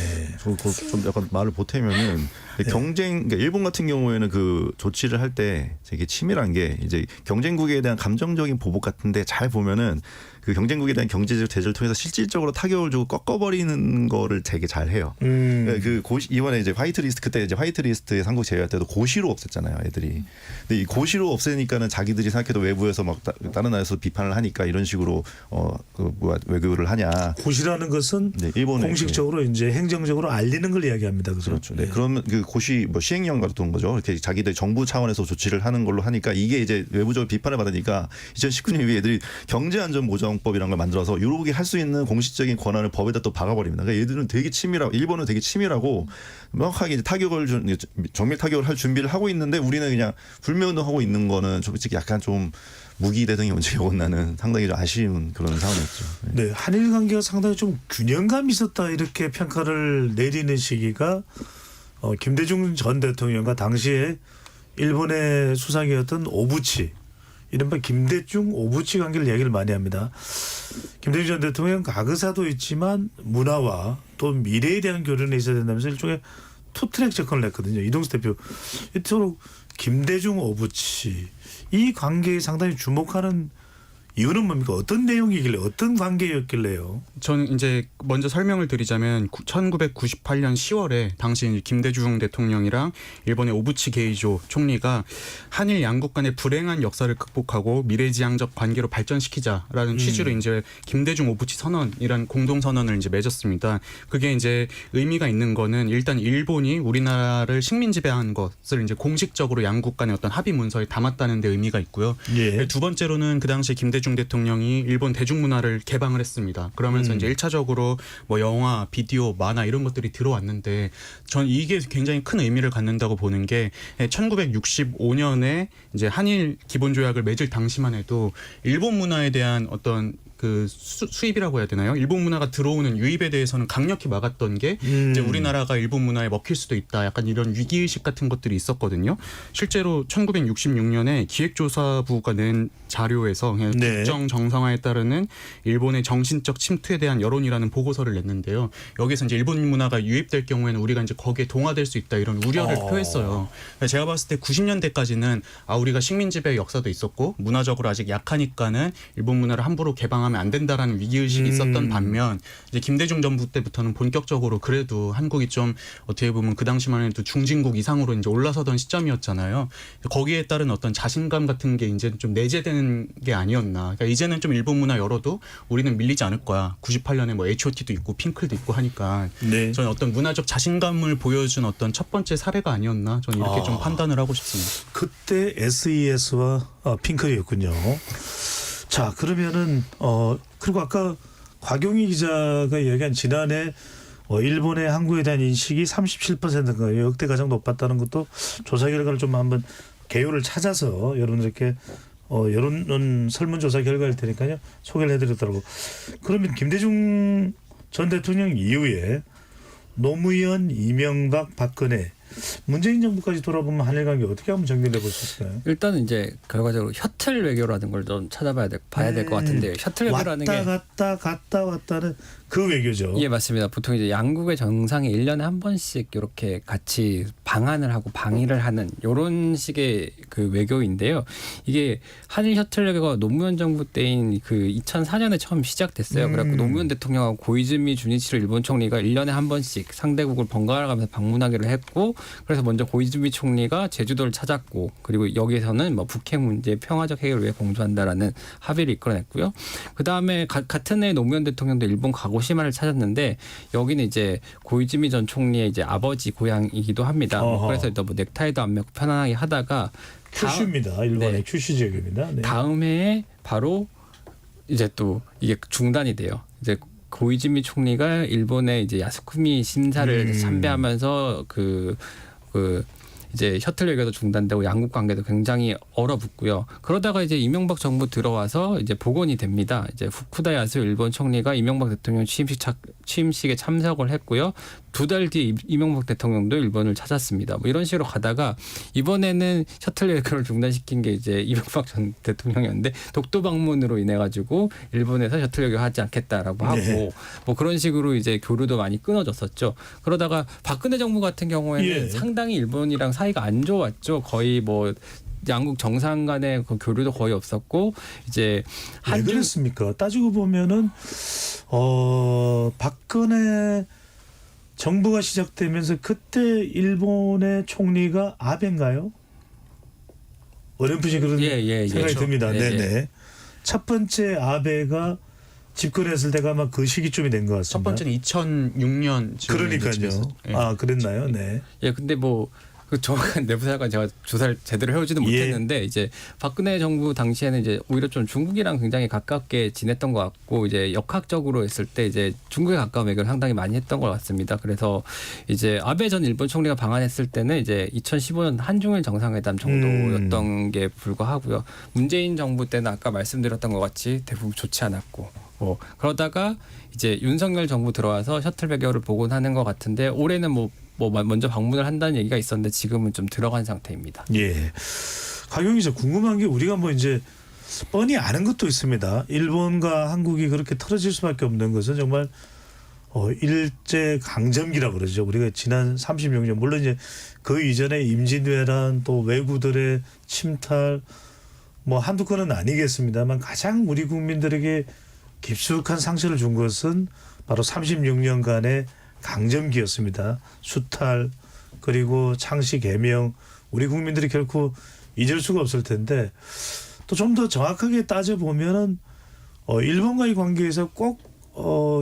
좀 약간 말을 보태면은 경쟁, 그러니까 일본 같은 경우에는 그 조치를 할 때 되게 치밀한 게 이제 경쟁국에 대한 감정적인 보복 같은데 잘 보면은 그 경쟁국에 대한 경제적 제재를 통해서 실질적으로 타격을 주고 꺾어버리는 거를 되게 잘 해요. 그 이번에 이제 화이트리스트, 그때 이제 화이트리스트에 한국 제외할 때도 고시로 없앴잖아요, 애들이. 근데 이 고시로 없애니까는 자기들이 생각해도 외부에서 막 다른 나라에서 비판을 하니까 이런 식으로 외교를 하냐. 고시라는 것은 네, 일본에 공식적으로 이제 행정적으로 알리는 걸 이야기합니다. 그렇죠. 네. 그러면 그 고시 뭐 시행령 같은 거죠. 이렇게 자기들 정부 차원에서 조치를 하는 걸로 하니까 이게 이제 외부적으로 비판을 받으니까 2019년 이후에 애들이 경제안전보장법이라는 걸 만들어서 유럽이 할 수 있는 공식적인 권한을 법에다 또 박아버립니다. 그러니까 얘들은 되게 치밀하고 일본은 되게 치밀하고 명확하게 이제 정밀 타격을 할 준비를 하고 있는데 우리는 그냥 불매운동하고 있는 거는 솔직히 약간 좀 무기대등의 문제가 온나는 상당히 좀 아쉬운 그런 상황이었죠. 네, 한일 관계가 상당히 좀 균형감이 있었다 이렇게 평가를 내리는 시기가 김대중 전 대통령과 당시에 일본의 수상이었던 오부치, 이른바 김대중 오부치 관계를 얘기를 많이 합니다. 김대중 전 대통령 가그사도 있지만 문화와 또 미래에 대한 교류는 있어야 된다면서 일종의 투트랙 접근을 했거든요. 이동수 대표, 이토록 김대중 오부치 이 관계에 상당히 주목하는 이유는 뭡니까? 어떤 내용이길래, 어떤 관계였길래요? 저는 이제 먼저 설명을 드리자면 1998년 10월에 당시 김대중 대통령이랑 일본의 오부치 게이조 총리가 한일 양국 간의 불행한 역사를 극복하고 미래지향적 관계로 발전시키자라는 취지로 이제 김대중 오부치 선언이란 공동 선언을 이제 맺었습니다. 그게 이제 의미가 있는 거는 일단 일본이 우리나라를 식민 지배한 것을 이제 공식적으로 양국 간의 어떤 합의 문서에 담았다는 데 의미가 있고요. 예. 두 번째로는 그 당시 김대중 대통령이 일본 대중문화를 개방을 했습니다. 그러면서 이제 1차적으로 뭐 영화, 비디오, 만화 이런 것들이 들어왔는데 전 이게 굉장히 큰 의미를 갖는다고 보는 게 1965년에 이제 한일 기본조약을 맺을 당시만 해도 일본 문화에 대한 어떤 그 수입이라고 해야 되나요? 일본 문화가 들어오는 유입에 대해서는 강력히 막았던 게 이제 우리나라가 일본 문화에 먹힐 수도 있다. 약간 이런 위기의식 같은 것들이 있었거든요. 실제로 1966년에 기획조사부가 낸 자료에서 네. 국정 정상화에 따르는 일본의 정신적 침투에 대한 여론이라는 보고서를 냈는데요. 여기서 이제 일본 문화가 유입될 경우에는 우리가 이제 거기에 동화될 수 있다 이런 우려를 표했어요. 제가 봤을 때 90년대까지는 우리가 식민 지배의 역사도 있었고 문화적으로 아직 약하니까는 일본 문화를 함부로 개방하면 안 된다라는 위기의식이 있었던 반면 이제 김대중 정부 때부터는 본격적으로 그래도 한국이 좀 어떻게 보면 그 당시만 해도 중진국 이상으로 이제 올라서던 시점이었잖아요. 거기에 따른 어떤 자신감 같은 게 이제 좀 내재되는 게 아니었나. 그러니까 이제는 좀 일본 문화 열어도 우리는 밀리지 않을 거야. 98년에 뭐 H.O.T도 있고 핑클도 있고 하니까 네. 저는 어떤 문화적 자신감을 보여준 어떤 첫 번째 사례가 아니었나. 저는 이렇게 좀 판단을 하고 싶습니다. 그때 SES와 핑클이었군요. 자, 그러면은 그리고 아까 곽용희 기자가 얘기한 지난해 일본의 한국에 대한 인식이 37%인가 역대 가장 높았다는 것도 조사 결과를 좀 한번 개요를 찾아서 여러분들께 여론 설문조사 결과일 테니까요 소개를 해드렸더라고. 그러면 김대중 전 대통령 이후에 노무현, 이명박, 박근혜, 문재인 정부까지 돌아보면 한일 관계 어떻게 한번 정리를 해볼 수 있을까요? 일단은 이제 결과적으로 셔틀 외교라는 걸 좀 찾아봐야 봐야 될 것 같은데 셔틀 외교라는 게 갔다 왔다는 그 외교죠. 예, 맞습니다. 보통 이제 양국의 정상이 1년에 한 번씩 이렇게 같이 방한을 하고 방위를 하는 이런 식의 그 외교인데요. 이게 한일 셔틀 외교가 노무현 정부 때인 그 2004년에 처음 시작됐어요. 그래갖고 노무현 대통령하고 고이즈미 주니치로 일본 총리가 1년에 한 번씩 상대국을 번갈아 가면서 방문하기로 했고, 그래서 먼저 고이즈미 총리가 제주도를 찾았고, 그리고 여기에서는 뭐 북핵 문제 평화적 해결을 위해 공조한다라는 합의를 이끌어냈고요. 그 다음에 같은 해 노무현 대통령도 일본 가고시마를 찾았는데, 여기는 이제 고이즈미 전 총리의 이제 아버지 고향이기도 합니다. 그래서 뭐 넥타이도 안 매고 편안하게 하다가 큐슈입니다. 일본의 큐슈 지역입니다. 네. 다음 해에 바로 이제 또 이게 중단이 돼요. 이제 고이즈미 총리가 일본의 이제 야스쿠니 심사를 참배하면서 그 이제 셔틀 외교도 중단되고 양국 관계도 굉장히 얼어붙고요. 그러다가 이제 이명박 정부 들어와서 이제 복원이 됩니다. 이제 후쿠다 야스 일본 총리가 이명박 대통령 취임식에 참석을 했고요. 2달 뒤에 이명박 대통령도 일본을 찾았습니다. 뭐 이런 식으로 가다가 이번에는 셔틀 외교를 중단시킨 게 이제 이명박 전 대통령이었는데, 독도 방문으로 인해 가지고 일본에서 셔틀 외교 하지 않겠다라고 하고 네. 뭐 그런 식으로 이제 교류도 많이 끊어졌었죠. 그러다가 박근혜 정부 같은 경우에는 예. 상당히 일본이랑 사이가 안 좋았죠. 거의 뭐 양국 정상 간의 그 교류도 거의 없었고, 이제 왜 그랬습니까? 따지고 보면은 박근혜 정부가 시작되면서 그때 일본의 총리가 아베인가요? 어렴풋이 그런 생각이 그렇죠. 듭니다. 예, 네네. 첫 번째 아베가 집권했을 때가 아마 그 시기쯤이 된 것 같습니다. 첫 번째는 2006년. 그러니까요. 예. 아, 그랬나요? 네. 예, 근데 뭐 그 정확한 내부 사실은 제가 조사를 제대로 해오지는 못했는데, 이제 박근혜 정부 당시에는 이제 오히려 좀 중국이랑 굉장히 가깝게 지냈던 것 같고, 이제 역학적으로 했을 때 이제 중국에 가까운 외교를 상당히 많이 했던 것 같습니다. 그래서 이제 아베 전 일본 총리가 방한했을 때는 이제 2015년 한중일 정상회담 정도였던 게 불과하고요. 문재인 정부 때는 아까 말씀드렸던 것 같이 대부분 좋지 않았고, 뭐 그러다가 이제 윤석열 정부 들어와서 셔틀 외교를 복원하는 것 같은데, 올해는 뭐 먼저 방문을 한다는 얘기가 있었는데 지금은 좀 들어간 상태입니다. 예. 곽용 기자, 궁금한 게 우리가 뭐 이제 뻔히 아는 것도 있습니다. 일본과 한국이 그렇게 틀어질 수밖에 없는 것은 정말 일제 강점기라고 그러죠. 우리가 지난 36년, 물론 이제 그 이전에 임진왜란, 또 왜구들의 침탈, 뭐 한두 건은 아니겠습니다만, 가장 우리 국민들에게 깊숙한 상처를 준 것은 바로 36년간의 강점기였습니다. 수탈, 그리고 창씨 개명, 우리 국민들이 결코 잊을 수가 없을 텐데, 또 좀 더 정확하게 따져보면은 일본과의 관계에서 꼭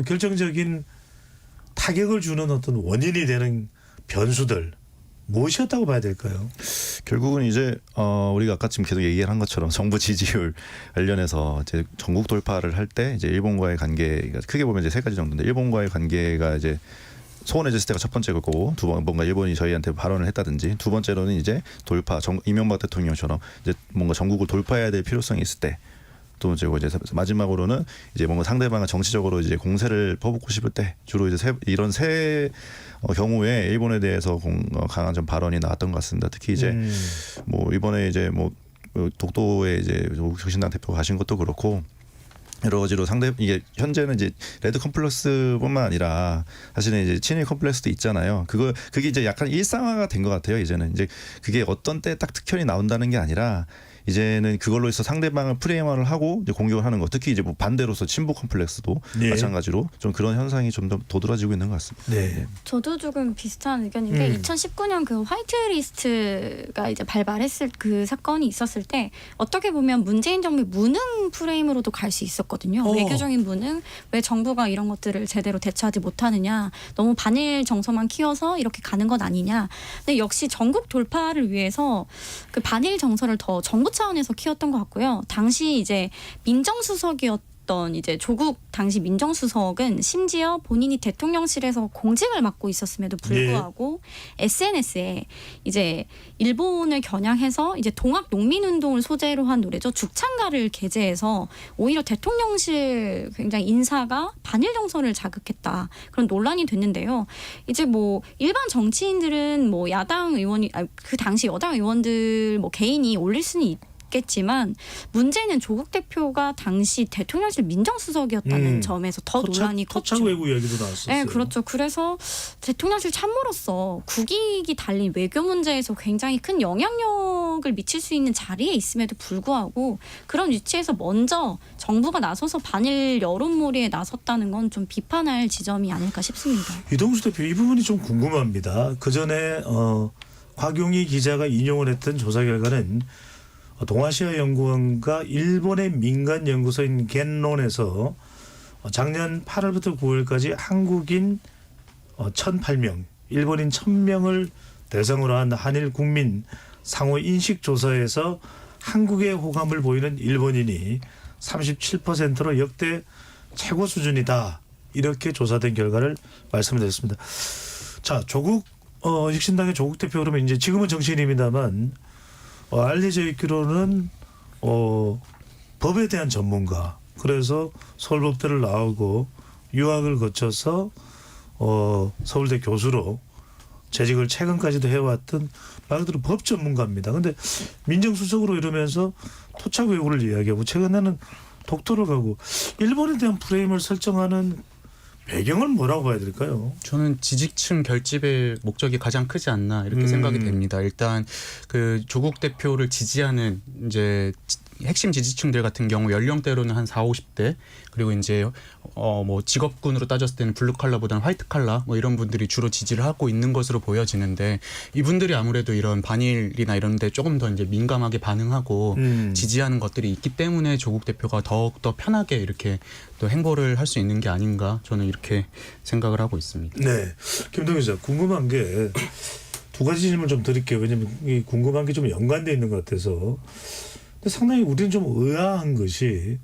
결정적인 타격을 주는 어떤 원인이 되는 변수들, 무엇이었다고 봐야 될까요? 결국은 이제 우리가 아까 지금 계속 얘기를 한 것처럼 정부 지지율 관련해서 이제 전국 돌파를 할 때 이제 일본과의 관계가 크게 보면 이제 세 가지 정도인데, 일본과의 관계가 이제 소원해졌을 때가 첫 번째고, 두 번 뭔가 일본이 저희한테 발언을 했다든지, 두 번째로는 이제 돌파, 이명박 대통령처럼 이제 뭔가 전국을 돌파해야 될 필요성이 있을 때, 또 이제 마지막으로는 이제 뭔가 상대방을 정치적으로 이제 공세를 퍼붓고 싶을 때, 주로 이제 이런 세 경우에 일본에 대해서 강한 좀 발언이 나왔던 것 같습니다. 특히 이제 뭐 이번에 이제 뭐 독도에 이제 정신당 대표 가신 것도 그렇고, 여러 가지로 이게 현재는 이제 레드 컴플렉스뿐만 아니라 사실은 이제 친일 컴플렉스도 있잖아요. 그게 이제 약간 일상화가 된 것 같아요. 이제는 이제 그게 어떤 때 딱 특현이 나온다는 게 아니라, 이제는 그걸로 해서 상대방을 프레임화를 하고 이제 공격을 하는 거, 특히 이제 뭐 반대로서 친북 컴플렉스도 네. 마찬가지로 좀 그런 현상이 좀 더 도드라지고 있는 것 같습니다. 네. 저도 조금 비슷한 의견인 게 2019년 그 화이트리스트가 이제 발발했을 그 사건이 있었을 때 어떻게 보면 문재인 정부의 무능 프레임으로도 갈 수 있었거든요. 외교적인 무능, 왜 정부가 이런 것들을 제대로 대처하지 못하느냐, 너무 반일 정서만 키워서 이렇게 가는 것 아니냐. 근데 역시 전국 돌파를 위해서 그 반일 정서를 더 정부 차원에서 키웠던 것 같고요. 당시 이제 민정수석이었던 이제 조국 당시 민정수석은 심지어 본인이 대통령실에서 공직을 맡고 있었음에도 불구하고 SNS에 이제 일본을 겨냥해서 이제 동학 농민운동을 소재로 한 노래죠. 죽창가를 게재해서 오히려 대통령실 굉장히 인사가 반일 정서를 자극했다, 그런 논란이 됐는데요. 이제 뭐 일반 정치인들은 뭐 야당 의원이 그 당시 여당 의원들 뭐 개인이 올릴 수는 있겠지만 문제는 조국 대표가 당시 대통령실 민정수석이었다는 점에서 더 논란이 컸죠. 토착 외교 이야기도 나왔었어요. 네, 그렇죠. 그래서 대통령실 참모로서 국익이 달린 외교 문제에서 굉장히 큰 영향력을 미칠 수 있는 자리에 있음에도 불구하고 그런 위치에서 먼저 정부가 나서서 반일 여론몰이에 나섰다는 건 좀 비판할 지점이 아닐까 싶습니다. 이동수 대표 이 부분이 좀 궁금합니다. 그 전에 곽용희 기자가 인용을 했던 조사 결과는 동아시아 연구원과 일본의 민간 연구소인 겐론에서 작년 8월부터 9월까지 한국인 1,008명, 일본인 1,000명을 대상으로 한 한일 국민 상호 인식 조사에서 한국의 호감을 보이는 일본인이 37%로 역대 최고 수준이다. 이렇게 조사된 결과를 말씀드렸습니다. 자, 조국 혁신당의 조국 대표 그러면 이제 지금은 정치인입니다만 알려져 있기로는 법에 대한 전문가. 그래서 서울법대를 나오고 유학을 거쳐서 서울대 교수로 재직을 최근까지도 해왔던 말 그대로 법 전문가입니다. 그런데 민정수석으로 이러면서 토착 외교를 이야기하고 최근에는 독도를 가고 일본에 대한 프레임을 설정하는 배경은 뭐라고 봐야 될까요? 저는 지지층 결집의 목적이 가장 크지 않나 이렇게 생각이 됩니다. 일단 그 조국 대표를 지지하는 이제 핵심 지지층들 같은 경우 연령대로는 한 40, 50대 그리고 이제 뭐 직업군으로 따졌을 때는 블루 칼라보다는 화이트 칼라 뭐 이런 분들이 주로 지지를 하고 있는 것으로 보여지는데 이분들이 아무래도 이런 반일이나 이런 데 조금 더 이제 민감하게 반응하고 지지하는 것들이 있기 때문에 조국 대표가 더욱더 편하게 이렇게 또 행보를 할 수 있는 게 아닌가 저는 이렇게 생각을 하고 있습니다. 네. 김동현 기자 궁금한 게 두 가지 질문 좀 드릴게요. 왜냐하면 이 궁금한 게 좀 연관되어 있는 것 같아서. 근데 상당히 우리는 좀 의아한 것이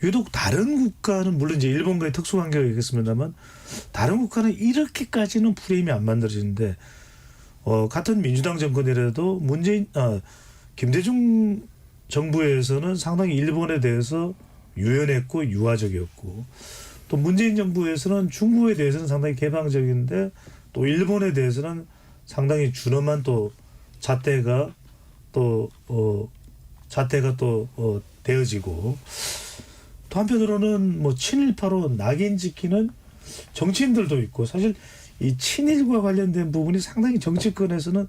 유독 다른 국가는 물론 이제 일본과의 특수관계가 있겠습니다만 다른 국가는 이렇게까지는 프레임이 안 만들어지는데 같은 민주당 정권이라도 김대중 정부에서는 상당히 일본에 대해서 유연했고 유화적이었고 또 문재인 정부에서는 중국에 대해서는 상당히 개방적인데 또 일본에 대해서는 상당히 준엄한 또 잣대가 되어지고 또 한편으로는 뭐 친일파로 낙인 찍히는 정치인들도 있고 사실 이 친일과 관련된 부분이 상당히 정치권에서는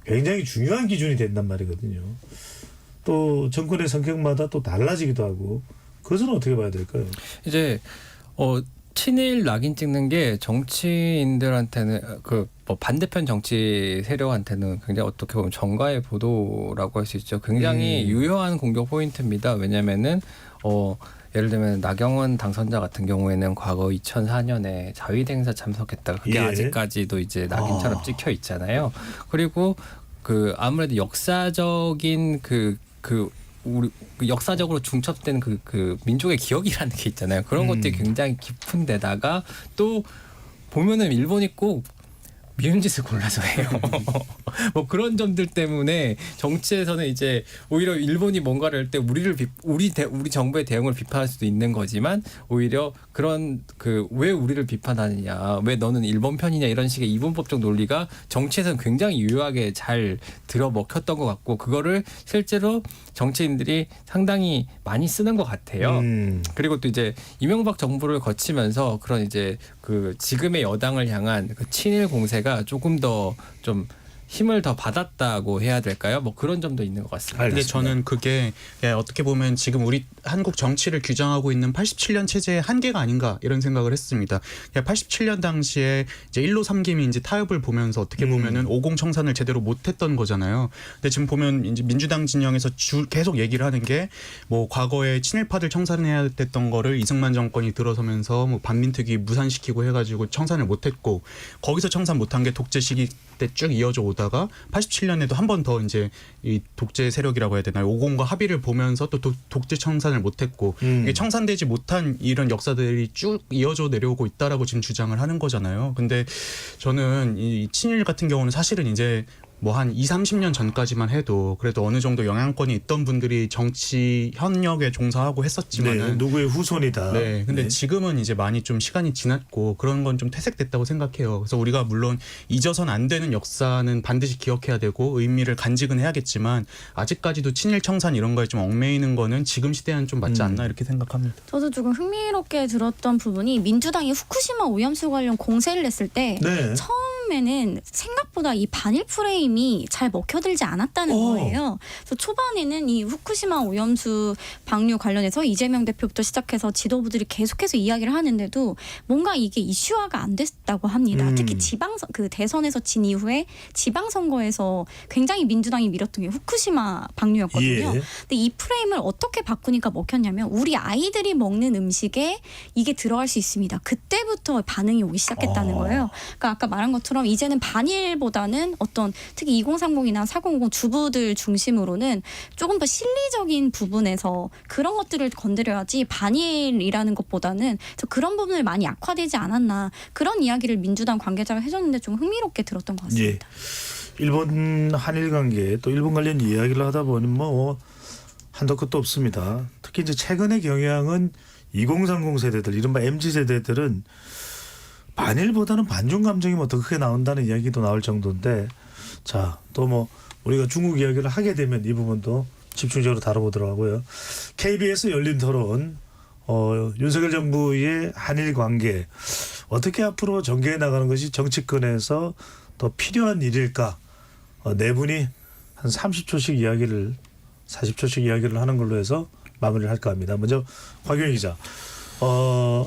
굉장히 중요한 기준이 된단 말이거든요. 또 정권의 성격마다 또 달라지기도 하고 그것은 어떻게 봐야 될까요? 이제 친일 낙인 찍는 게 정치인들한테는 뭐 반대편 정치 세력한테는 굉장히 어떻게 보면 정가의 보도라고 할 수 있죠. 굉장히 유효한 공격 포인트입니다. 왜냐면은 예를 들면 나경원 당선자 같은 경우에는 과거 2004년에 자위대 행사 참석했다가 그게 아직까지도 이제 낙인처럼 찍혀 있잖아요. 그리고 아무래도 역사적인 우리 역사적으로 중첩된 그 민족의 기억이라는 게 있잖아요. 그런 것들이 굉장히 깊은 데다가 또 보면은 일본이 꼭 미운 짓을 골라서 해요. 뭐 그런 점들 때문에 정치에서는 이제 오히려 일본이 뭔가를 할 때 우리 정부의 대응을 비판할 수도 있는 거지만 오히려 그런 왜 우리를 비판하느냐, 왜 너는 일본 편이냐 이런 식의 이분법적 논리가 정치에서는 굉장히 유효하게 잘 들어먹혔던 것 같고 그거를 실제로 정치인들이 상당히 많이 쓰는 것 같아요. 그리고 또 이제 이명박 정부를 거치면서 그런 이제 지금의 여당을 향한 친일 공세가 조금 더 좀 힘을 더 받았다고 해야 될까요? 뭐 그런 점도 있는 것 같습니다. 근데 저는 그게 어떻게 보면 지금 우리 한국 정치를 규정하고 있는 87년 체제의 한계가 아닌가 이런 생각을 했습니다. 87년 당시에 이제 1로 3김이 이제 타협을 보면서 어떻게 보면은 50 청산을 제대로 못했던 거잖아요. 근데 지금 보면 이제 민주당 진영에서 계속 얘기를 하는 게 뭐 과거에 친일파들 청산해야 됐던 거를 이승만 정권이 들어서면서 뭐 반민특위 무산시키고 해가지고 청산을 못했고 거기서 청산 못한 게 독재 시기 때 쭉 이어져 오다가 87년에도 한 번 더 이제 이 독재 세력이라고 해야 되나요? 50과 합의를 보면서 또 독재 청산을 못했고 이게 청산되지 못한 이런 역사들이 쭉 이어져 내려오고 있다라고 지금 주장을 하는 거잖아요. 근데 저는 이 친일 같은 경우는 사실은 이제 뭐 한 20-30년 전까지만 해도 그래도 어느 정도 영향권이 있던 분들이 정치 현역에 종사하고 했었지만은 네, 누구의 후손이다. 네, 근데 네. 지금은 이제 많이 좀 시간이 지났고 그런 건 좀 퇴색됐다고 생각해요. 그래서 우리가 물론 잊어선 안 되는 역사는 반드시 기억해야 되고 의미를 간직은 해야겠지만 아직까지도 친일 청산 이런 거에 좀 얽매이는 거는 지금 시대에는 좀 맞지 않나 이렇게 생각합니다. 저도 조금 흥미롭게 들었던 부분이 민주당이 후쿠시마 오염수 관련 공세를 냈을 때 네. 처음에는 생각보다 이 반일 프레임이 잘 먹혀들지 않았다는 거예요. 그래서 초반에는 이 후쿠시마 오염수 방류 관련해서 이재명 대표부터 시작해서 지도부들이 계속해서 이야기를 하는데도 뭔가 이게 이슈화가 안 됐다고 합니다. 특히 그 대선에서 진 이후에 지방선거에서 굉장히 민주당이 밀었던 게 후쿠시마 방류였거든요. 예. 근데 이 프레임을 어떻게 바꾸니까 먹혔냐면 우리 아이들이 먹는 음식에 이게 들어갈 수 있습니다. 그때부터 반응이 오기 시작했다는 거예요. 그러니까 아까 말한 것처럼 이제는 반일보다는 어떤 특히 2030이나 4050 주부들 중심으로는 조금 더 실리적인 부분에서 그런 것들을 건드려야지 반일이라는 것보다는 그런 부분을 많이 약화되지 않았나 그런 이야기를 민주당 관계자가 해줬는데 좀 흥미롭게 들었던 것 같습니다. 예. 일본 한일 관계 또 일본 관련 이야기를 하다 보니 뭐 한도 끝도 없습니다. 특히 이제 최근의 경향은 2030 세대들 이른바 MZ 세대들은 반일보다는 반중 감정이 뭐 더 크게 나온다는 이야기도 나올 정도인데 자, 또 뭐 우리가 중국 이야기를 하게 되면 이 부분도 집중적으로 다뤄보도록 하고요. KBS 열린 토론 윤석열 정부의 한일 관계 어떻게 앞으로 전개해 나가는 것이 정치권에서 더 필요한 일일까? 네 분이 한 30초씩 이야기를 40초씩 이야기를 하는 걸로 해서 마무리를 할까 합니다. 먼저 곽영희 기자.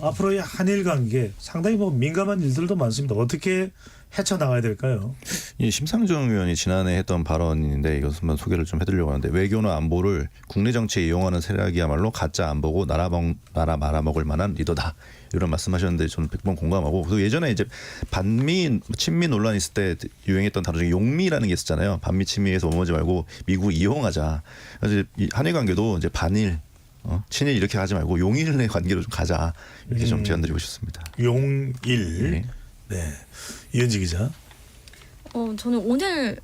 앞으로의 한일 관계 상당히 뭐 민감한 일들도 많습니다. 어떻게 헤쳐나가야 될까요? 이 심상정 의원이 지난해 했던 발언인데 이것을 한번 소개를 좀 해드리려고 하는데 외교나 안보를 국내 정치에 이용하는 세력이야말로 가짜 안보고 나라 말아먹을 만한 리더다. 이런 말씀하셨는데 저는 100번 공감하고 그리고 예전에 이제 반미 친미 논란이 있을 때 유행했던 단어 중에 용미라는 게 있었잖아요. 반미 친미에서 머무지 말고 미국을 이용하자. 그래서 이 한일 관계도 이제 반일 친일 이렇게 가지 말고 용일의 관계로 좀 가자 이렇게 좀 제안드리고 싶습니다. 용일. 네. 네. 이현지 기자. 저는 오늘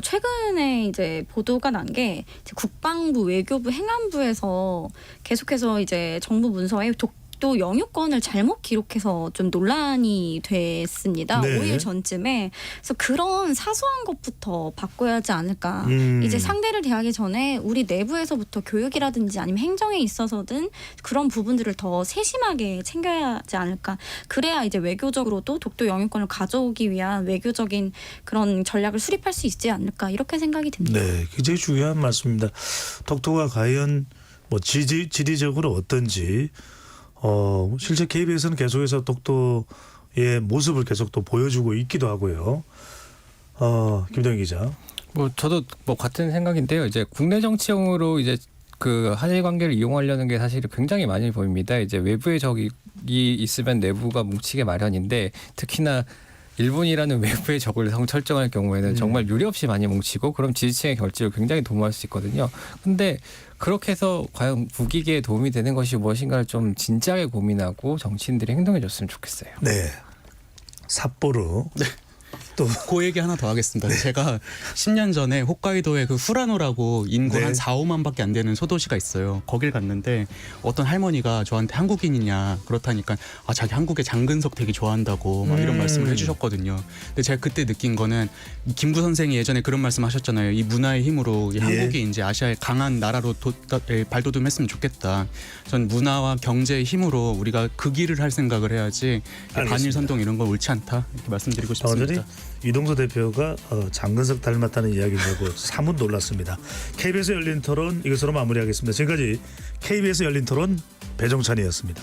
최근에 이제 보도가 난 게 국방부, 외교부, 행안부에서 계속해서 이제 정부 문서에 독도 영유권을 잘못 기록해서 좀 논란이 됐습니다. 네. 5일 전쯤에. 그래서 그런 사소한 것부터 바꿔야 하지 않을까. 이제 상대를 대하기 전에 우리 내부에서부터 교육이라든지 아니면 행정에 있어서든 그런 부분들을 더 세심하게 챙겨야 하지 않을까. 그래야 이제 외교적으로도 독도 영유권을 가져오기 위한 외교적인 그런 전략을 수립할 수 있지 않을까. 이렇게 생각이 듭니다. 네, 굉장히 중요한 말씀입니다. 독도가 과연 뭐 지리적으로 어떤지 실제 KBS는 계속해서 독도의 모습을 계속 또 보여주고 있기도 하고요. 김동희 기자. 뭐 저도 뭐 같은 생각인데요. 이제 국내 정치용으로 이제 그 한일 관계를 이용하려는 게 사실 굉장히 많이 보입니다. 이제 외부의 적이 있으면 내부가 뭉치게 마련인데 특히나 일본이라는 외부의 적을 설정할 경우에는 정말 유례없이 많이 뭉치고 그럼 지지층의 결집을 굉장히 도모할 수 있거든요. 근데 그렇게 해서 과연 국익에 도움이 되는 것이 무엇인가를 좀 진지하게 고민하고 정치인들이 행동해 줬으면 좋겠어요. 네. 삿포로. 네. 또 그 얘기 하나 더 하겠습니다. 제가 10년 전에 홋카이도에 그 후라노라고 인구 네. 한 4-5만밖에 안 되는 소도시가 있어요. 거길 갔는데 어떤 할머니가 저한테 한국인이냐 그렇다니까 자기 한국의 장근석 되게 좋아한다고 막 이런 말씀을 해주셨거든요. 근데 제가 그때 느낀 거는 김구 선생이 예전에 그런 말씀하셨잖아요. 이 문화의 힘으로 이 한국이 이제 아시아의 강한 나라로 발돋움했으면 좋겠다. 전 문화와 경제의 힘으로 우리가 그 길을 할 생각을 해야지 반일 선동 이런 건 옳지 않다 이렇게 말씀드리고 싶습니다. 이동수 대표가 장근석 닮았다는 이야기를 하고 사뭇 놀랐습니다. KBS 열린 토론 이것으로 마무리하겠습니다. 지금까지 KBS 열린 토론 배종찬이었습니다.